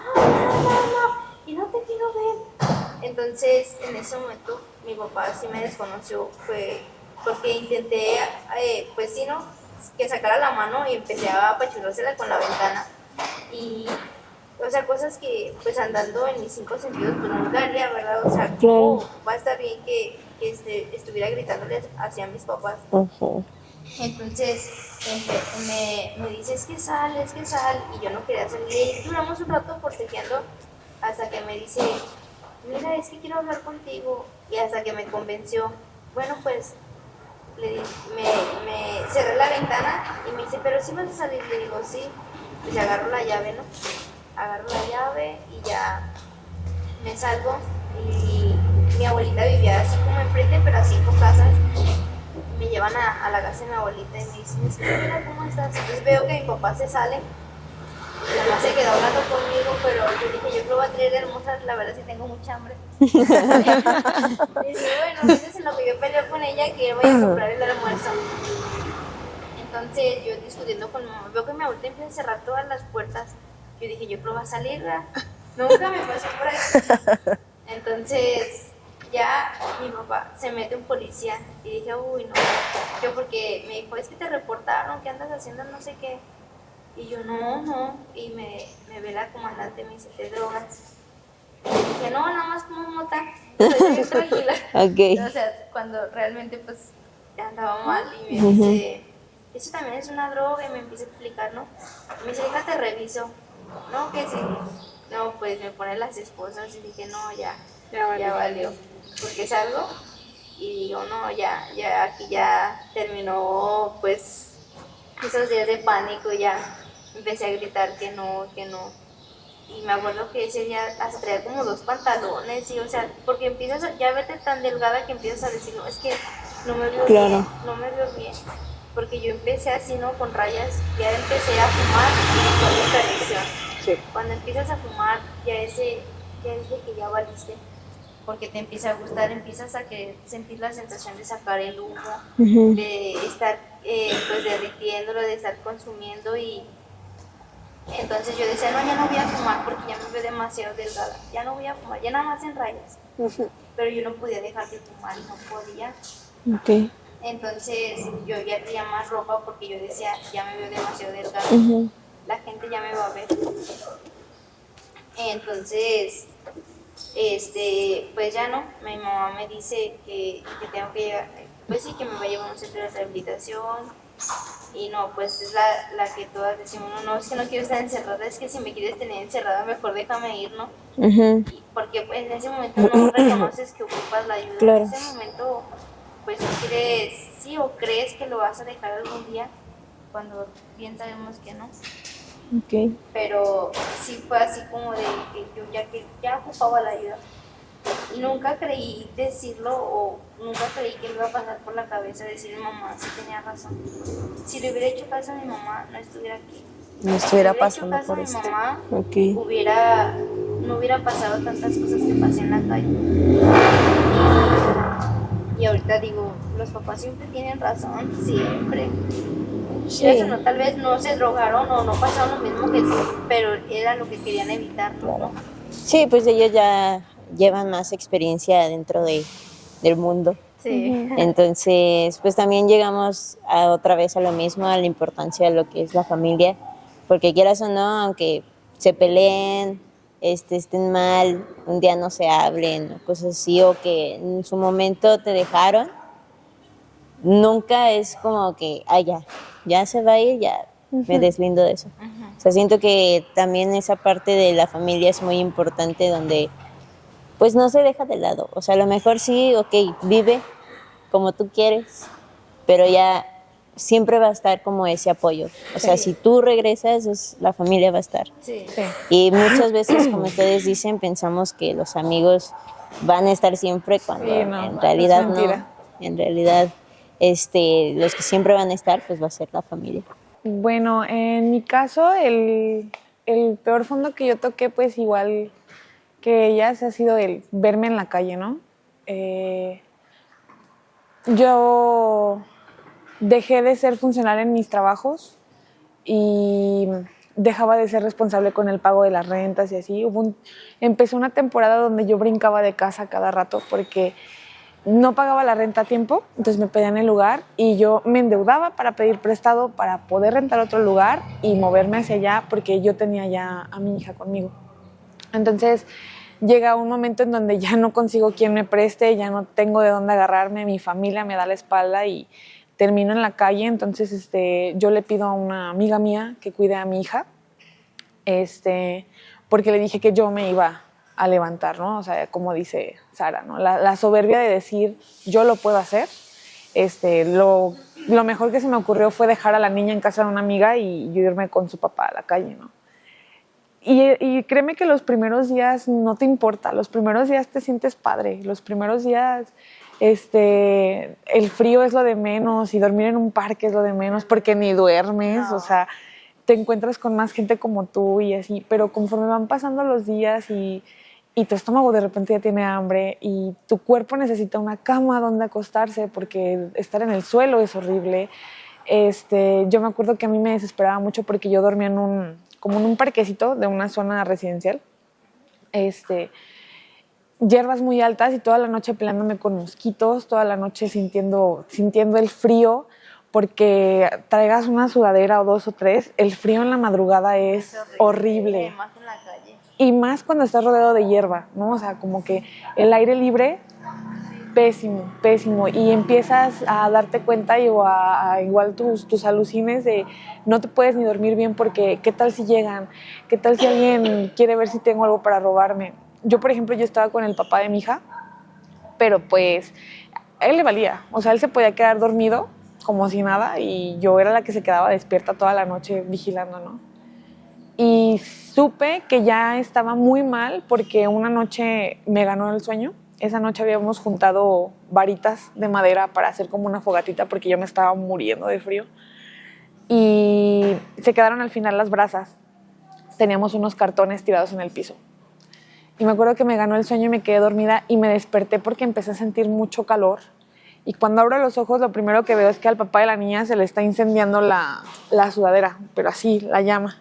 y no te quiero ver. Entonces, en ese momento, mi papá sí me desconoció, fue porque intenté, pues sí, ¿no? Que sacara la mano y empecé a apachurrársela con la ventana. Y, o sea, cosas que, pues andando en mis 5 sentidos, pues nunca haría, ¿verdad? O sea, ¿cómo va a estar bien que estuviera gritándole hacia mis papás? Entonces me dice, es que sal, y yo no quería salir. Y duramos un rato forcejeando hasta que me dice, mira, es que quiero hablar contigo. Y hasta que me convenció, bueno, pues me cerré la ventana y me dice, pero si vas a salir. Le digo, sí. Pues agarro la llave, ¿no? Agarro la llave y ya me salgo. Y mi abuelita vivía así como enfrente, pero a 5 casas. Me llevan a la casa de mi abuelita y me dicen, mira, ¿cómo estás? Entonces veo que mi papá se sale. Mi mamá se quedó hablando conmigo, pero yo dije, yo creo voy a traer hermosa, la verdad sí tengo mucha hambre. Y dije, bueno, eso es en lo que yo peleo con ella, que voy a comprar el almuerzo. Entonces yo discutiendo con mi mamá, veo que mi abuelita empieza a cerrar todas las puertas. Yo dije, yo creo va a salir, ¿verdad? Nunca me pasó por ahí. Entonces ya mi papá se mete un policía y dije, uy, no. Yo porque me dijo, es que te reportaron, ¿qué andas haciendo? No sé qué. Y yo, no. Y me ve la comandante, me dice, ¿te drogas? Y dije, no, nada más como mota. Estoy bien tranquila. Ok. O sea, cuando realmente pues ya andaba mal y me dice, eso también es una droga y me empieza a explicar, ¿no? Me dice, déjate reviso. No, que sí. No, pues me pone las esposas y dije, no, ya valió. Porque salgo y digo, no, ya aquí ya terminó pues esos días de pánico, ya empecé a gritar que no. Y me acuerdo que ese día hasta traía como 2 pantalones, y o sea, porque empiezas ya a verte tan delgada que empiezas a decir, no, es que no me veo bien, no me veo bien. Porque yo empecé así, ¿no? Con rayas, ya empecé a fumar y con esta adicción. Sí. Cuando empiezas a fumar, ya es de que ya valiste. Porque te empieza a gustar, empiezas a sentir la sensación de sacar el humo, de estar pues derritiéndolo, de estar consumiendo, y entonces yo decía, no, ya no voy a fumar porque ya me veo demasiado delgada, ya no voy a fumar, ya nada más en rayas. Pero yo no podía dejar de fumar y no podía. Ok. Entonces yo ya quería más ropa porque yo decía, ya me veo demasiado delgada, la gente ya me va a ver. Entonces, pues ya no, mi mamá me dice que tengo que llegar, pues sí, que me va a llevar a un centro de rehabilitación. Y no, pues es la que todas decimos, no, es que no quiero estar encerrada, es que si me quieres tener encerrada, mejor déjame ir, ¿no? Porque pues, en ese momento no reconoces que ocupas la ayuda. Claro. En ese momento, pues no quieres, sí, o crees que lo vas a dejar algún día, cuando bien sabemos que no. Ok. Pero sí fue así como de que ya ocupaba la ayuda. Y nunca creí decirlo, o nunca creí que me iba a pasar por la cabeza decir, mamá, sí tenía razón. Si le hubiera hecho caso a mi mamá, no estuviera aquí. No estuviera Si le hubiera hecho pasando caso por a mi esto. mamá, Ok. no hubiera pasado tantas cosas que pasé en la calle. Y ahorita digo, los papás siempre tienen razón, siempre. Sí. Eso no, tal vez no se drogaron o no pasaron lo mismo que tú, pero era lo que querían evitar, ¿no? Sí, pues ellos ya llevan más experiencia dentro del mundo. Sí. Entonces, pues también llegamos otra vez a lo mismo, a la importancia de lo que es la familia, porque quieras o no, aunque se peleen, estén mal, un día no se hablen, o cosas así, o que en su momento te dejaron, nunca es como que, ya se va a ir, ya me deslindo de eso. O sea, siento que también esa parte de la familia es muy importante, donde pues no se deja de lado. O sea, a lo mejor sí, ok, vive como tú quieres, pero ya siempre va a estar como ese apoyo. O sea, si tú regresas, la familia va a estar. Sí. Sí. Y muchas veces, como ustedes dicen, pensamos que los amigos van a estar siempre, cuando Sí, no, en es realidad mentira. no. En realidad, los que siempre van a estar, pues va a ser la familia. Bueno, en mi caso, el peor fondo que yo toqué, pues igual que ellas, ha sido el verme en la calle, ¿no? Yo dejé de ser funcional en mis trabajos y dejaba de ser responsable con el pago de las rentas y así. Empezó una temporada donde yo brincaba de casa cada rato porque no pagaba la renta a tiempo, entonces me pedían el lugar y yo me endeudaba para pedir prestado para poder rentar otro lugar y moverme hacia allá porque yo tenía ya a mi hija conmigo. Entonces llega un momento en donde ya no consigo quien me preste, ya no tengo de dónde agarrarme, mi familia me da la espalda y termino en la calle. Entonces yo le pido a una amiga mía que cuide a mi hija, porque le dije que yo me iba a levantar, ¿no? O sea, como dice Sara, ¿no? La soberbia de decir, yo lo puedo hacer. Lo mejor que se me ocurrió fue dejar a la niña en casa de una amiga y yo irme con su papá a la calle, ¿no? Y créeme que los primeros días no te importa, los primeros días te sientes padre, los primeros días el frío es lo de menos y dormir en un parque es lo de menos porque ni duermes, No. o sea, te encuentras con más gente como tú y así, pero conforme van pasando los días y tu estómago de repente ya tiene hambre y tu cuerpo necesita una cama donde acostarse porque estar en el suelo es horrible, Yo me acuerdo que a mí me desesperaba mucho porque yo dormía como en un parquecito de una zona residencial. Hierbas muy altas y toda la noche peleándome con mosquitos, toda la noche sintiendo el frío, porque traigas una sudadera o 2 o 3, el frío en la madrugada es horrible. Más en la calle. Y más cuando estás rodeado de hierba, ¿no? O sea, como que el aire libre, pésimo, pésimo. Y empiezas a darte cuenta y o a igual tus alucines de no te puedes ni dormir bien porque ¿qué tal si llegan? ¿Qué tal si alguien quiere ver si tengo algo para robarme? Yo, por ejemplo, yo estaba con el papá de mi hija, pero pues a él le valía. O sea, él se podía quedar dormido como si nada y yo era la que se quedaba despierta toda la noche vigilando, ¿no? Y supe que ya estaba muy mal porque una noche me ganó el sueño. Esa noche habíamos juntado varitas de madera para hacer como una fogatita porque yo me estaba muriendo de frío. Y se quedaron al final las brasas. Teníamos unos cartones tirados en el piso. Y me acuerdo que me ganó el sueño y me quedé dormida y me desperté porque empecé a sentir mucho calor. Y cuando abro los ojos, lo primero que veo es que al papá de la niña se le está incendiando la sudadera, pero así, la llama.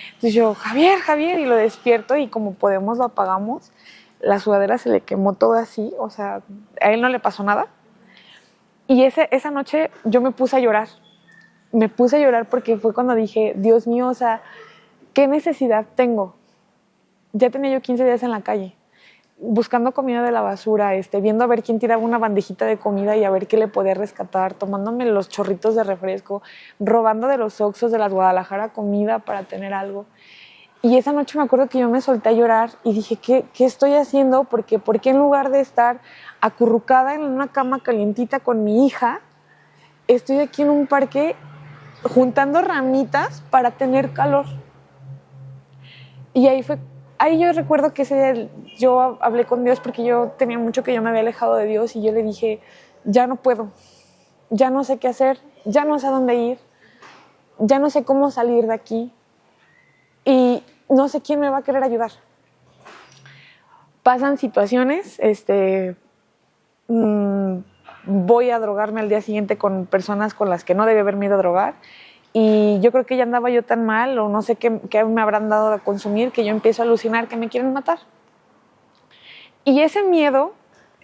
Entonces yo, Javier, y lo despierto y como podemos lo apagamos. La sudadera se le quemó todo así, o sea, a él no le pasó nada. Y esa noche yo me puse a llorar. Me puse a llorar porque fue cuando dije, Dios mío, o sea, ¿qué necesidad tengo? Ya tenía yo 15 días en la calle, buscando comida de la basura, viendo a ver quién tiraba una bandejita de comida y a ver qué le podía rescatar, tomándome los chorritos de refresco, robando de los Oxxos de las Guadalajara comida para tener algo. Y esa noche me acuerdo que yo me solté a llorar y dije, ¿qué estoy haciendo? ¿Por qué en lugar de estar acurrucada en una cama calientita con mi hija, estoy aquí en un parque juntando ramitas para tener calor? Y ahí yo recuerdo que ese día yo hablé con Dios porque yo tenía mucho que yo me había alejado de Dios y yo le dije, ya no puedo, ya no sé qué hacer, ya no sé a dónde ir, ya no sé cómo salir de aquí y no sé quién me va a querer ayudar. Pasan situaciones, voy a drogarme al día siguiente con personas con las que no debe haberme ido a drogar. Y yo creo que ya andaba yo tan mal o no sé qué me habrán dado a consumir que yo empiezo a alucinar que me quieren matar. Y ese miedo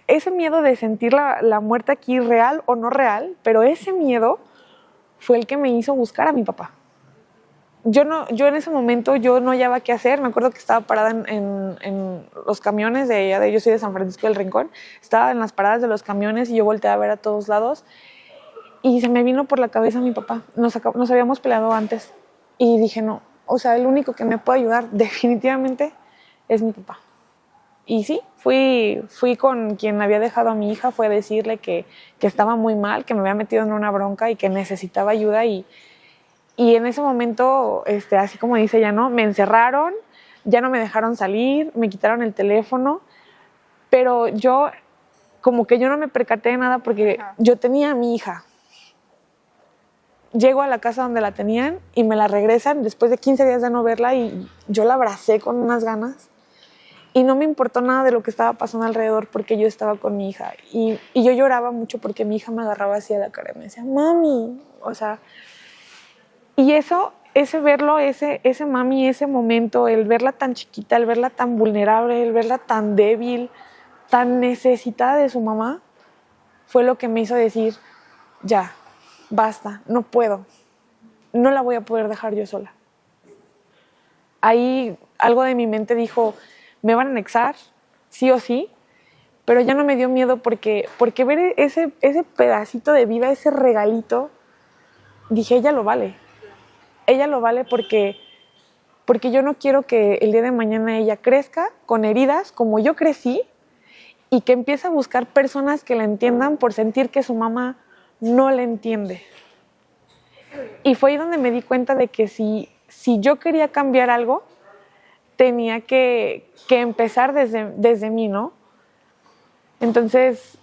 de sentir la muerte aquí real o no real, pero ese miedo fue el que me hizo buscar a mi papá. Yo en ese momento yo no hallaba qué hacer. Me acuerdo que estaba parada en los camiones yo soy de San Francisco del Rincón, estaba en las paradas de los camiones y yo volteé a ver a todos lados. Y se me vino por la cabeza mi papá. Nos habíamos peleado antes. Y dije, no, o sea, el único que me puede ayudar definitivamente es mi papá. Y sí, fui con quien había dejado a mi hija, fue a decirle que estaba muy mal, que me había metido en una bronca y que necesitaba ayuda. Y en ese momento, así como dice ella, ¿no? Me encerraron, ya no me dejaron salir, me quitaron el teléfono. Pero yo, como que yo no me percaté de nada porque yo tenía a mi hija. Llego a la casa donde la tenían y me la regresan después de 15 días de no verla y yo la abracé con unas ganas y no me importó nada de lo que estaba pasando alrededor porque yo estaba con mi hija y yo lloraba mucho porque mi hija me agarraba así a la cara y me decía, mami, o sea, y ese verlo, ese mami, ese momento, el verla tan chiquita, el verla tan vulnerable, el verla tan débil, tan necesitada de su mamá, fue lo que me hizo decir, ya, basta, no puedo, no la voy a poder dejar yo sola. Ahí algo de mi mente dijo, me van a anexar, sí o sí, pero ya no me dio miedo porque ver ese pedacito de vida, ese regalito, dije, ella lo vale porque yo no quiero que el día de mañana ella crezca con heridas como yo crecí y que empiece a buscar personas que la entiendan por sentir que su mamá no le entiende. Y fue ahí donde me di cuenta de que si yo quería cambiar algo, tenía que empezar desde mí, ¿no? Entonces,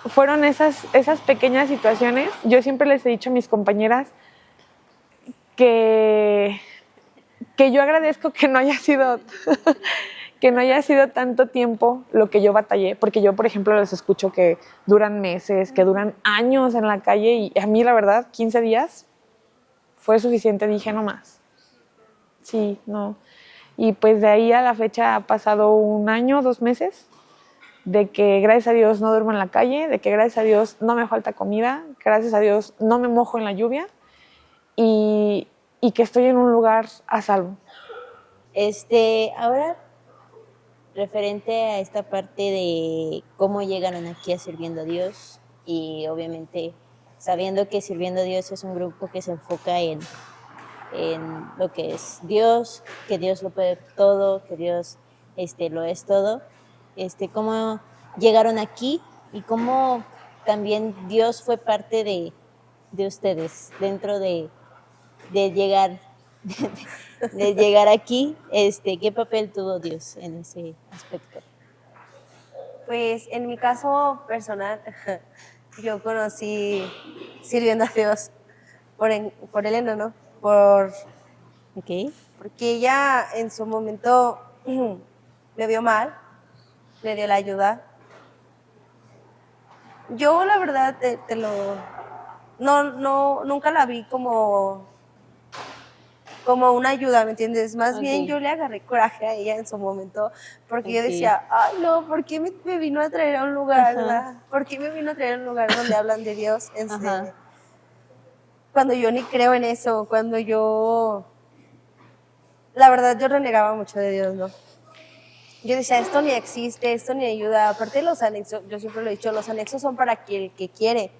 fueron esas pequeñas situaciones. Yo siempre les he dicho a mis compañeras que yo agradezco que no haya sido tanto tiempo lo que yo batallé, porque yo, por ejemplo, les escucho que duran meses, que duran años en la calle y a mí, la verdad, 15 días fue suficiente, dije no más. Sí, no. Y pues de ahí a la fecha ha pasado 1 año, 2 meses, de que gracias a Dios no duermo en la calle, de que gracias a Dios no me falta comida, gracias a Dios no me mojo en la lluvia y que estoy en un lugar a salvo. Ahora, referente a esta parte de cómo llegaron aquí a Sirviendo a Dios y obviamente sabiendo que Sirviendo a Dios es un grupo que se enfoca en lo que es Dios, que Dios lo puede todo, que Dios lo es todo. ¿Cómo llegaron aquí y cómo también Dios fue parte de ustedes dentro de llegar de llegar aquí? ¿Qué papel tuvo Dios en ese aspecto? Pues en mi caso personal, yo conocí Sirviendo a Dios por Elena, ¿no? Okay. Porque ella en su momento me vio mal, me dio la ayuda. Yo la verdad nunca la vi como una ayuda, ¿me entiendes? Más bien Ok. yo le agarré coraje a ella en su momento, porque yo Ok. decía, ay no, ¿por qué me vino a traer a un lugar, Ajá. verdad? ¿Por qué me vino a traer a un lugar donde hablan de Dios? Ajá. Cuando yo ni creo en eso, la verdad yo renegaba mucho de Dios, ¿no? Yo decía, esto ni existe, esto ni ayuda. Aparte de los anexos, yo siempre lo he dicho, los anexos son para el que quiere,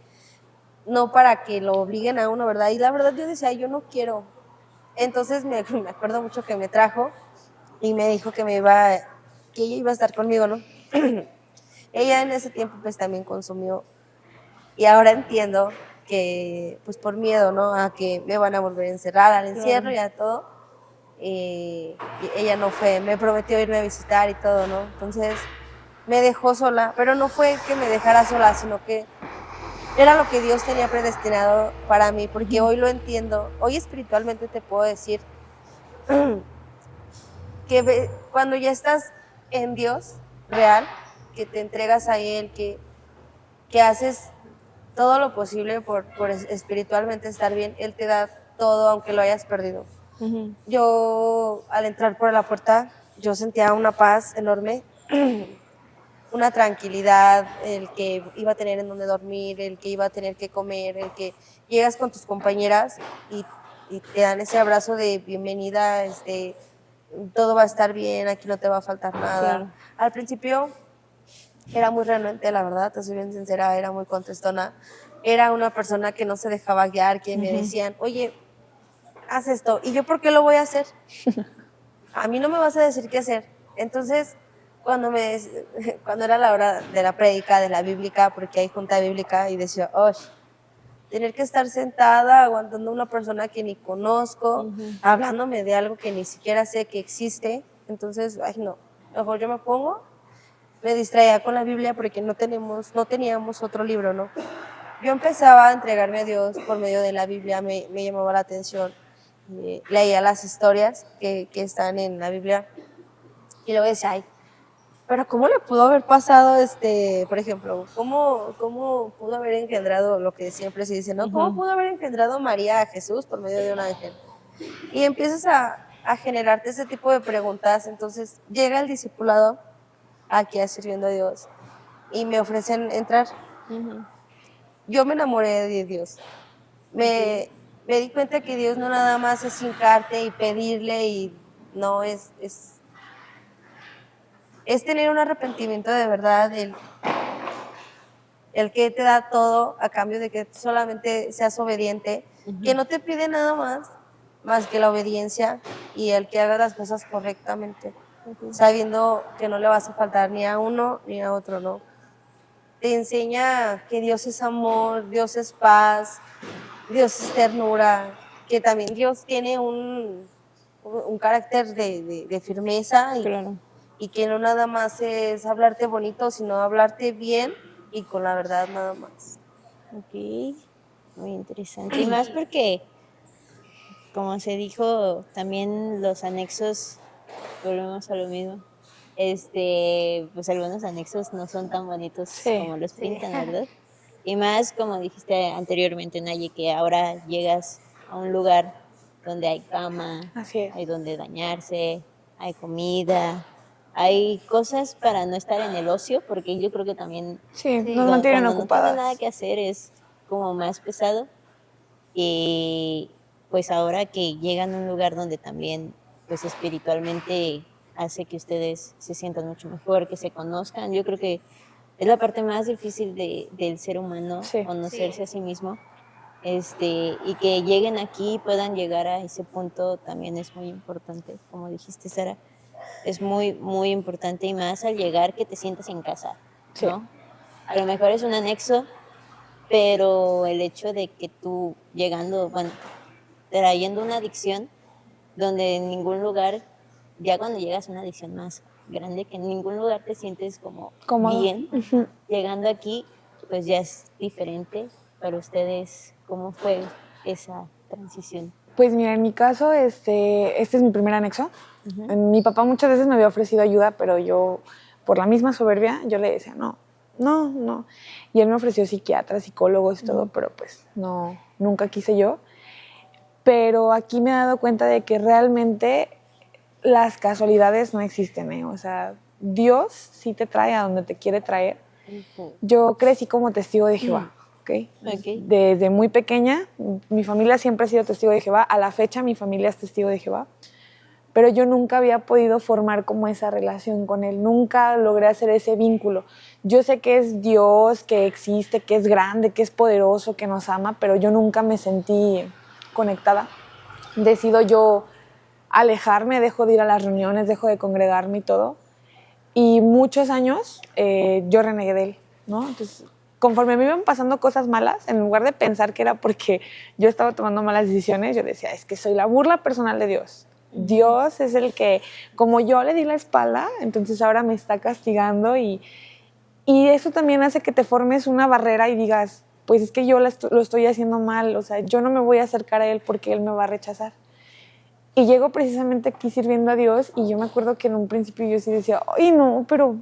no para que lo obliguen a uno, ¿verdad? Y la verdad yo decía, yo no quiero. Entonces me acuerdo mucho que me trajo y me dijo que ella iba a estar conmigo, ¿no? Ella en ese tiempo pues también consumió y ahora entiendo que pues por miedo, ¿no? A que me van a volver a encerrar al encierro y a todo. Y ella no fue, me prometió irme a visitar y todo, ¿no? Entonces me dejó sola, pero no fue que me dejara sola, sino que era lo que Dios tenía predestinado para mí, porque hoy lo entiendo, hoy espiritualmente te puedo decir que cuando ya estás en Dios real, que te entregas a Él, que haces todo lo posible por espiritualmente estar bien, Él te da todo aunque lo hayas perdido. Uh-huh. Yo al entrar por la puerta, yo sentía una paz enorme, una tranquilidad, el que iba a tener en donde dormir, el que iba a tener que comer, el que llegas con tus compañeras y te dan ese abrazo de bienvenida, todo va a estar bien, aquí no te va a faltar nada. Claro. Al principio era muy renuente, la verdad, te soy bien sincera, era muy contestona. Era una persona que no se dejaba guiar, que me decían, oye, haz esto. ¿Y yo por qué lo voy a hacer? A mí no me vas a decir qué hacer. Entonces, cuando era la hora de la prédica, de la bíblica, porque hay junta bíblica, y decía, oh, tener que estar sentada aguantando a una persona que ni conozco, hablándome de algo que ni siquiera sé que existe. Entonces, ay no, mejor yo me pongo, me distraía con la Biblia porque no teníamos otro libro, ¿no? Yo empezaba a entregarme a Dios por medio de la Biblia, me llamaba la atención, leía las historias que están en la Biblia y luego decía, ay, pero ¿cómo le pudo haber pasado, por ejemplo, cómo pudo haber engendrado lo que siempre se dice, ¿no? ¿Cómo pudo haber engendrado María a Jesús por medio de un ángel? Y empiezas a generarte ese tipo de preguntas, entonces llega el discipulado aquí a Sirviendo a Dios y me ofrecen entrar. Yo me enamoré de Dios. Me di cuenta que Dios no nada más es hincarte y pedirle y no es tener un arrepentimiento de verdad, el que te da todo a cambio de que solamente seas obediente, que no te pide nada más que la obediencia y el que haga las cosas correctamente, sabiendo que no le vas a faltar ni a uno ni a otro, ¿no? Te enseña que Dios es amor, Dios es paz, Dios es ternura, que también Dios tiene un carácter de firmeza Claro. y que no nada más es hablarte bonito, sino hablarte bien y con la verdad nada más. Ok, muy interesante. Y más porque, como se dijo, también los anexos, volvemos a lo mismo, pues algunos anexos no son tan bonitos Sí, como los pintan, ¿verdad? Y más, como dijiste anteriormente, Naye, que ahora llegas a un lugar donde hay cama, Así es. hay donde bañarse, hay comida, hay cosas para no estar en el ocio, porque yo creo que también Sí, nos mantienen cuando no ocupadas. tiene nada que hacer es como más pesado. Y pues ahora que llegan a un lugar donde también pues espiritualmente hace que ustedes se sientan mucho mejor, que se conozcan, yo creo que es la parte más difícil del ser humano, Sí. conocerse a sí mismo. Y que lleguen aquí y puedan llegar a ese punto también es muy importante, como dijiste, Sara. Es muy, muy importante, y más al llegar que te sientas en casa, Sí. ¿no? A lo mejor es un anexo, pero el hecho de que tú llegando, bueno, trayendo una adicción, donde en ningún lugar, ya cuando llegas a una adicción más grande, que en ningún lugar te sientes como Cómodo. bien, llegando aquí, pues ya es diferente. Para ustedes, ¿cómo fue esa transición? Pues mira, en mi caso, este es mi primer anexo. Mi papá muchas veces me había ofrecido ayuda, pero yo, por la misma soberbia, yo le decía, no. Y él me ofreció psiquiatras, psicólogos y todo, pero pues no, nunca quise yo. Pero aquí me he dado cuenta de que realmente las casualidades no existen, ¿eh? O sea, Dios sí te trae a donde te quiere traer. Yo crecí como testigo de Jehová, ¿ok? Desde muy pequeña, mi familia siempre ha sido testigo de Jehová. A la fecha, mi familia es testigo de Jehová. Pero yo nunca había podido formar como esa relación con él. Nunca logré hacer ese vínculo. Yo sé que es Dios, que existe, que es grande, que es poderoso, que nos ama, pero yo nunca me sentí conectada. Decido yo alejarme, dejo de ir a las reuniones, dejo de congregarme y todo. Y muchos años yo renegué de él, ¿no? Entonces, conforme me iban pasando cosas malas, en lugar de pensar que era porque yo estaba tomando malas decisiones, yo decía, es que soy la burla personal de Dios. Dios es el que, como yo le di la espalda, entonces ahora me está castigando, y eso también hace que te formes una barrera y digas, pues es que yo lo estoy haciendo mal, o sea, yo no me voy a acercar a él porque él me va a rechazar. Y llego precisamente aquí sirviendo a Dios, y yo me acuerdo que en un principio yo sí decía, ay no, pero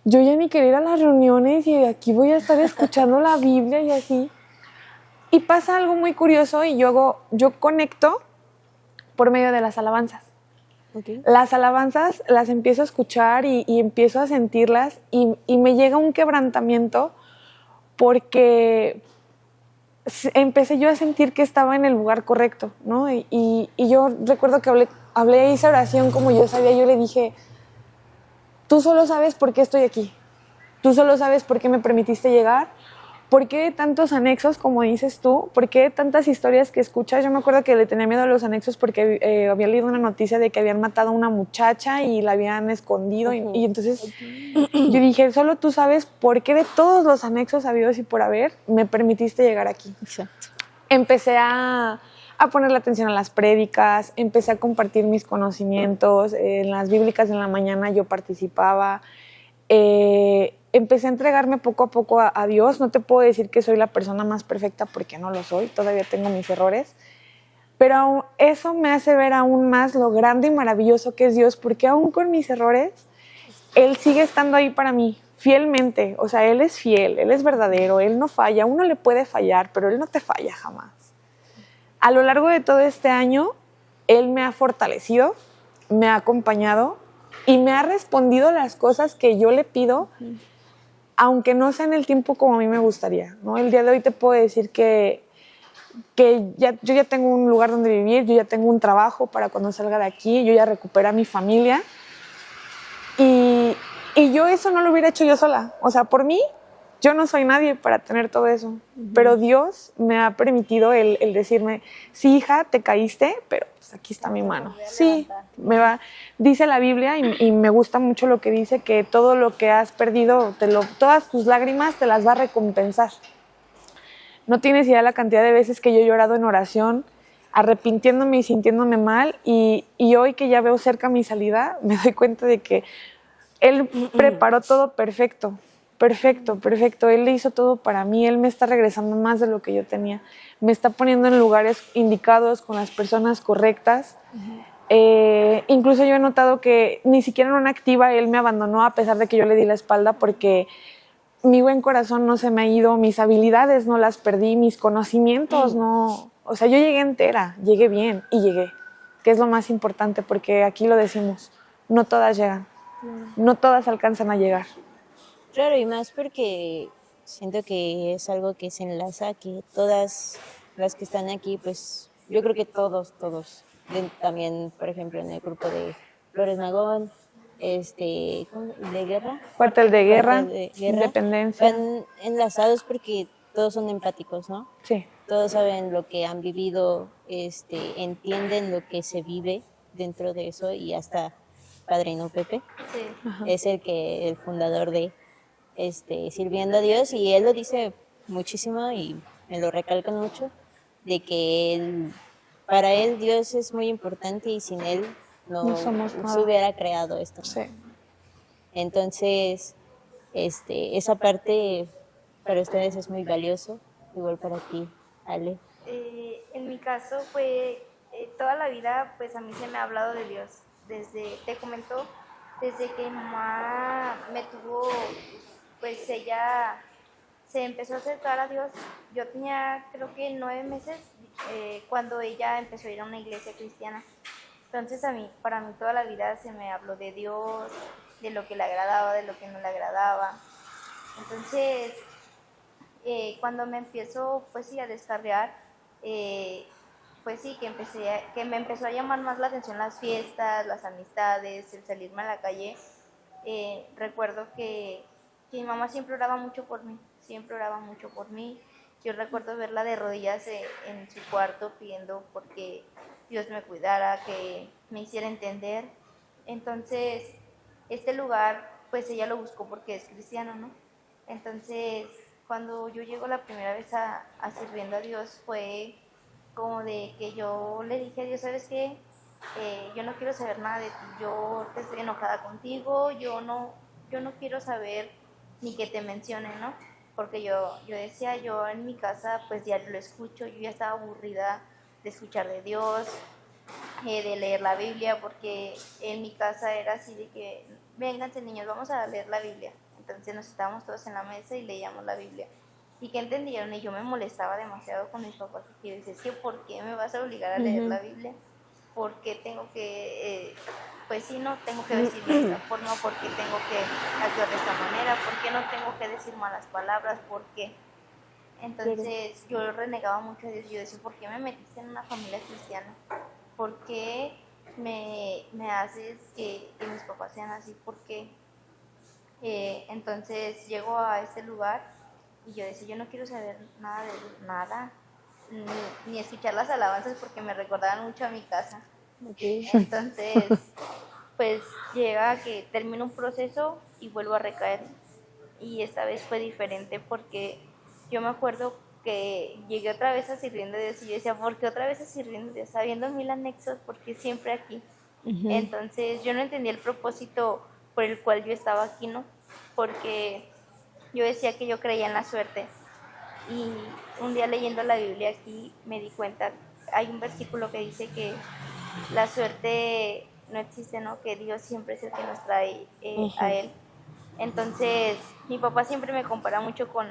yo ya ni quería ir a las reuniones y aquí voy a estar escuchando la Biblia y así. Y pasa algo muy curioso, y yo conecto por medio de las alabanzas. Las alabanzas las empiezo a escuchar y empiezo a sentirlas, y me llega un quebrantamiento porque empecé yo a sentir que estaba en el lugar correcto, ¿no? Y yo recuerdo que hablé esa oración como yo sabía. Yo le dije, tú solo sabes por qué estoy aquí, tú solo sabes por qué me permitiste llegar, por qué tantos anexos, como dices tú, por qué tantas historias que escuchas. Yo me acuerdo que le tenía miedo a los anexos porque había leído una noticia de que habían matado a una muchacha y la habían escondido, y entonces yo dije, solo tú sabes por qué de todos los anexos habidos y por haber me permitiste llegar aquí. Exacto. Empecé a ponerle atención a las prédicas, empecé a compartir mis conocimientos, en las bíblicas en la mañana yo participaba, empecé a entregarme poco a poco a Dios. No te puedo decir que soy la persona más perfecta porque no lo soy, todavía tengo mis errores, pero eso me hace ver aún más lo grande y maravilloso que es Dios, porque aún con mis errores, Él sigue estando ahí para mí, fielmente. O sea, Él es fiel, Él es verdadero, Él no falla. Uno le puede fallar, pero Él no te falla jamás. A lo largo de todo este año, Él me ha fortalecido, me ha acompañado y me ha respondido las cosas que yo le pido, aunque no sea en el tiempo como a mí me gustaría, ¿no? El día de hoy te puedo decir que yo ya tengo un lugar donde vivir, yo ya tengo un trabajo para cuando salga de aquí, yo ya recuperé a mi familia, y yo eso no lo hubiera hecho yo sola. O sea, por mí, yo no soy nadie para tener todo eso, pero Dios me ha permitido el decirme, sí, hija, te caíste, pero pues aquí está mi mano. Sí, dice la Biblia, y me gusta mucho lo que dice, que todo lo que has perdido, todas tus lágrimas te las va a recompensar. No tienes idea la cantidad de veces que yo he llorado en oración, arrepintiéndome y sintiéndome mal, y hoy que ya veo cerca mi salida, me doy cuenta de que Él preparó todo perfecto. Él le hizo todo para mí. Él me está regresando más de lo que yo tenía. Me está poniendo en lugares indicados, con las personas correctas. Incluso yo he notado que ni siquiera en una activa Él me abandonó, a pesar de que yo le di la espalda, porque mi buen corazón no se me ha ido, mis habilidades no las perdí, mis conocimientos no O sea, yo llegué entera, llegué bien y llegué, que es lo más importante, porque aquí lo decimos, no todas llegan, no todas alcanzan a llegar. Claro, y más porque siento que es algo que se enlaza, que todas las que están aquí, pues yo creo que todos, también, por ejemplo, en el grupo de Flores Magón, de guerra, Cuartel de guerra, Cuartel de guerra, independencia, van enlazados porque todos son empáticos, ¿no? sí, Todos saben lo que han vivido, entienden lo que se vive dentro de eso y hasta Padrino Pepe Sí. es el fundador de Sirviendo a Dios y él lo dice muchísimo y me lo recalcan mucho de que para él Dios es muy importante y sin él no somos se nada. hubiera creado esto. ¿No? Sí. Entonces, esa parte para ustedes es muy valioso, igual para ti, Ale. En mi caso fue toda la vida, pues a mí se me ha hablado de Dios. Te comento, desde que mamá me tuvo, pues ella se empezó a acercar a Dios. Yo tenía creo que 9 meses cuando ella empezó a ir a una iglesia cristiana. Entonces para mí toda la vida se me habló de Dios, de lo que le agradaba, de lo que no le agradaba. Entonces, cuando me empiezo pues sí a descarriar, pues sí que me empezó a llamar más la atención las fiestas, las amistades, el salirme a la calle. Recuerdo que mi mamá siempre oraba mucho por mí, siempre oraba mucho por mí. Yo recuerdo verla de rodillas en su cuarto pidiendo porque Dios me cuidara, que me hiciera entender. Entonces, este lugar, pues ella lo buscó porque es cristiano, ¿no? Entonces, cuando yo llego la primera vez a Sirviendo a Dios, fue como de que yo le dije a Dios, ¿sabes qué? Yo no quiero saber nada de ti, yo te estoy enojada contigo, yo no quiero saber ni que te mencione, ¿no? Porque yo decía, yo en mi casa pues diario lo escucho, yo ya estaba aburrida de escuchar de Dios, de leer la Biblia, porque en mi casa era así de que, vénganse niños, vamos a leer la Biblia. Entonces nos estábamos todos en la mesa y leíamos la Biblia. ¿Y qué entendieron? Y yo me molestaba demasiado con mis papás, porque yo decía, es que ¿por qué me vas a obligar a leer la Biblia? ¿Por qué tengo que, pues sí, no tengo que vestirme de esta forma? ¿Por qué tengo que actuar de esta manera? ¿Por qué no tengo que decir malas palabras? ¿Por qué? Entonces yo renegaba mucho a Dios. Yo decía, ¿por qué me metiste en una familia cristiana? ¿Por qué me haces que mis papás sean así? ¿Por qué? Entonces llego a este lugar y yo decía, yo no quiero saber nada de nada, ni escuchar las alabanzas porque me recordaban mucho a mi casa. Okay. Entonces, pues llega que termino un proceso y vuelvo a recaer. Y esta vez fue diferente porque yo me acuerdo que llegué otra vez a Sirviendo a Dios y yo decía, ¿por qué otra vez a Sirviendo a Dios? Sabiendo mil anexos, porque siempre aquí. Entonces yo no entendía el propósito por el cual yo estaba aquí, ¿no? Porque yo decía que yo creía en la suerte. Y un día leyendo la Biblia aquí me di cuenta, hay un versículo que dice que la suerte no existe, ¿no? Que Dios siempre es el que nos trae a Él. Entonces, mi papá siempre me compara mucho con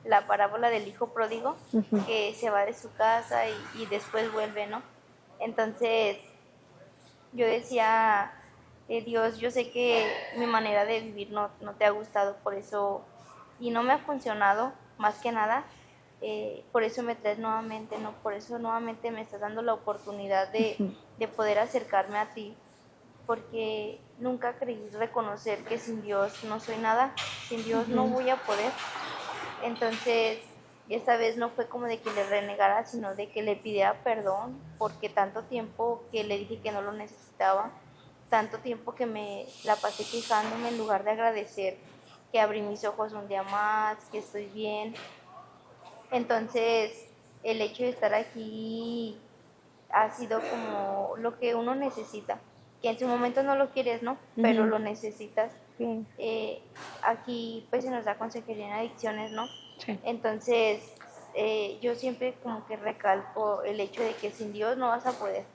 la parábola del hijo pródigo, que se va de su casa y después vuelve, ¿no? Entonces, yo decía, Dios, yo sé que mi manera de vivir no te ha gustado, por eso, y no me ha funcionado, más que nada, por eso me traes nuevamente, ¿no? Por eso nuevamente me estás dando la oportunidad de poder acercarme a ti, porque nunca creí reconocer que sin Dios no soy nada, sin Dios no voy a poder. Entonces, esta vez no fue como de que le renegara, sino de que le pidiera perdón, porque tanto tiempo que le dije que no lo necesitaba, tanto tiempo que me la pasé quejándome en lugar de agradecer que abrí mis ojos un día más, que estoy bien. Entonces, el hecho de estar aquí ha sido como lo que uno necesita, que en su momento no lo quieres, ¿no? Pero lo necesitas. Aquí pues se nos da consejería en adicciones, ¿no? Sí. Entonces, yo siempre como que recalco el hecho de que sin Dios no vas a poder.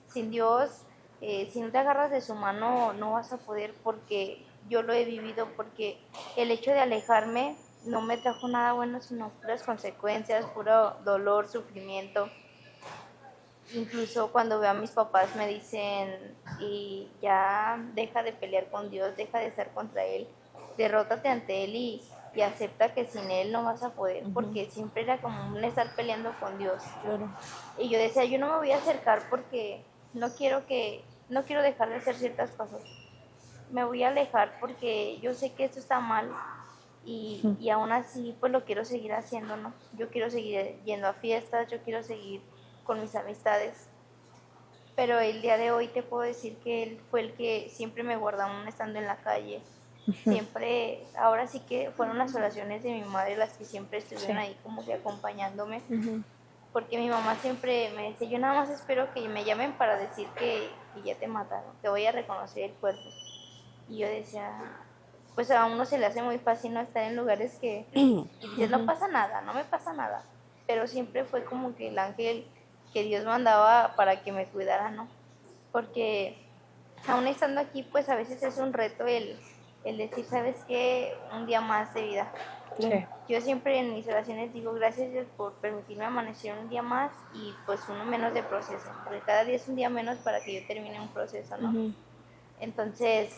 Sin Dios, si no te agarras de su mano, no vas a poder, porque yo lo he vivido, porque el hecho de alejarme no me trajo nada bueno, sino puras consecuencias, puro dolor, sufrimiento. incluso cuando veo a mis papás me dicen, y ya deja de pelear con Dios, deja de estar contra Él, derrótate ante Él y acepta que sin Él no vas a poder, porque siempre era como un estar peleando con Dios. Claro. Y yo decía, yo no me voy a acercar porque no quiero dejar de hacer ciertas cosas. Me voy a alejar porque yo sé que esto está mal y aún así pues lo quiero seguir haciendo, ¿no? Yo quiero seguir yendo a fiestas, yo quiero seguir con mis amistades. Pero el día de hoy te puedo decir que él fue el que siempre me guardó aún estando en la calle. Siempre, ahora sí que fueron las oraciones de mi madre las que siempre estuvieron ahí como que acompañándome. Porque mi mamá siempre me decía, yo nada más espero que me llamen para decir que ya te mataron, te voy a reconocer el cuerpo. Y yo decía, pues a uno se le hace muy fácil no estar en lugares que y dices, no pasa nada, no me pasa nada. Pero siempre fue como que el ángel que Dios mandaba para que me cuidara, ¿no? Porque aún estando aquí, pues a veces es un reto el decir, ¿sabes qué? Un día más de vida. Sí. Yo siempre en mis oraciones digo, gracias Dios por permitirme amanecer un día más y pues uno menos de proceso, porque cada día es un día menos para que yo termine un proceso, ¿no? Entonces,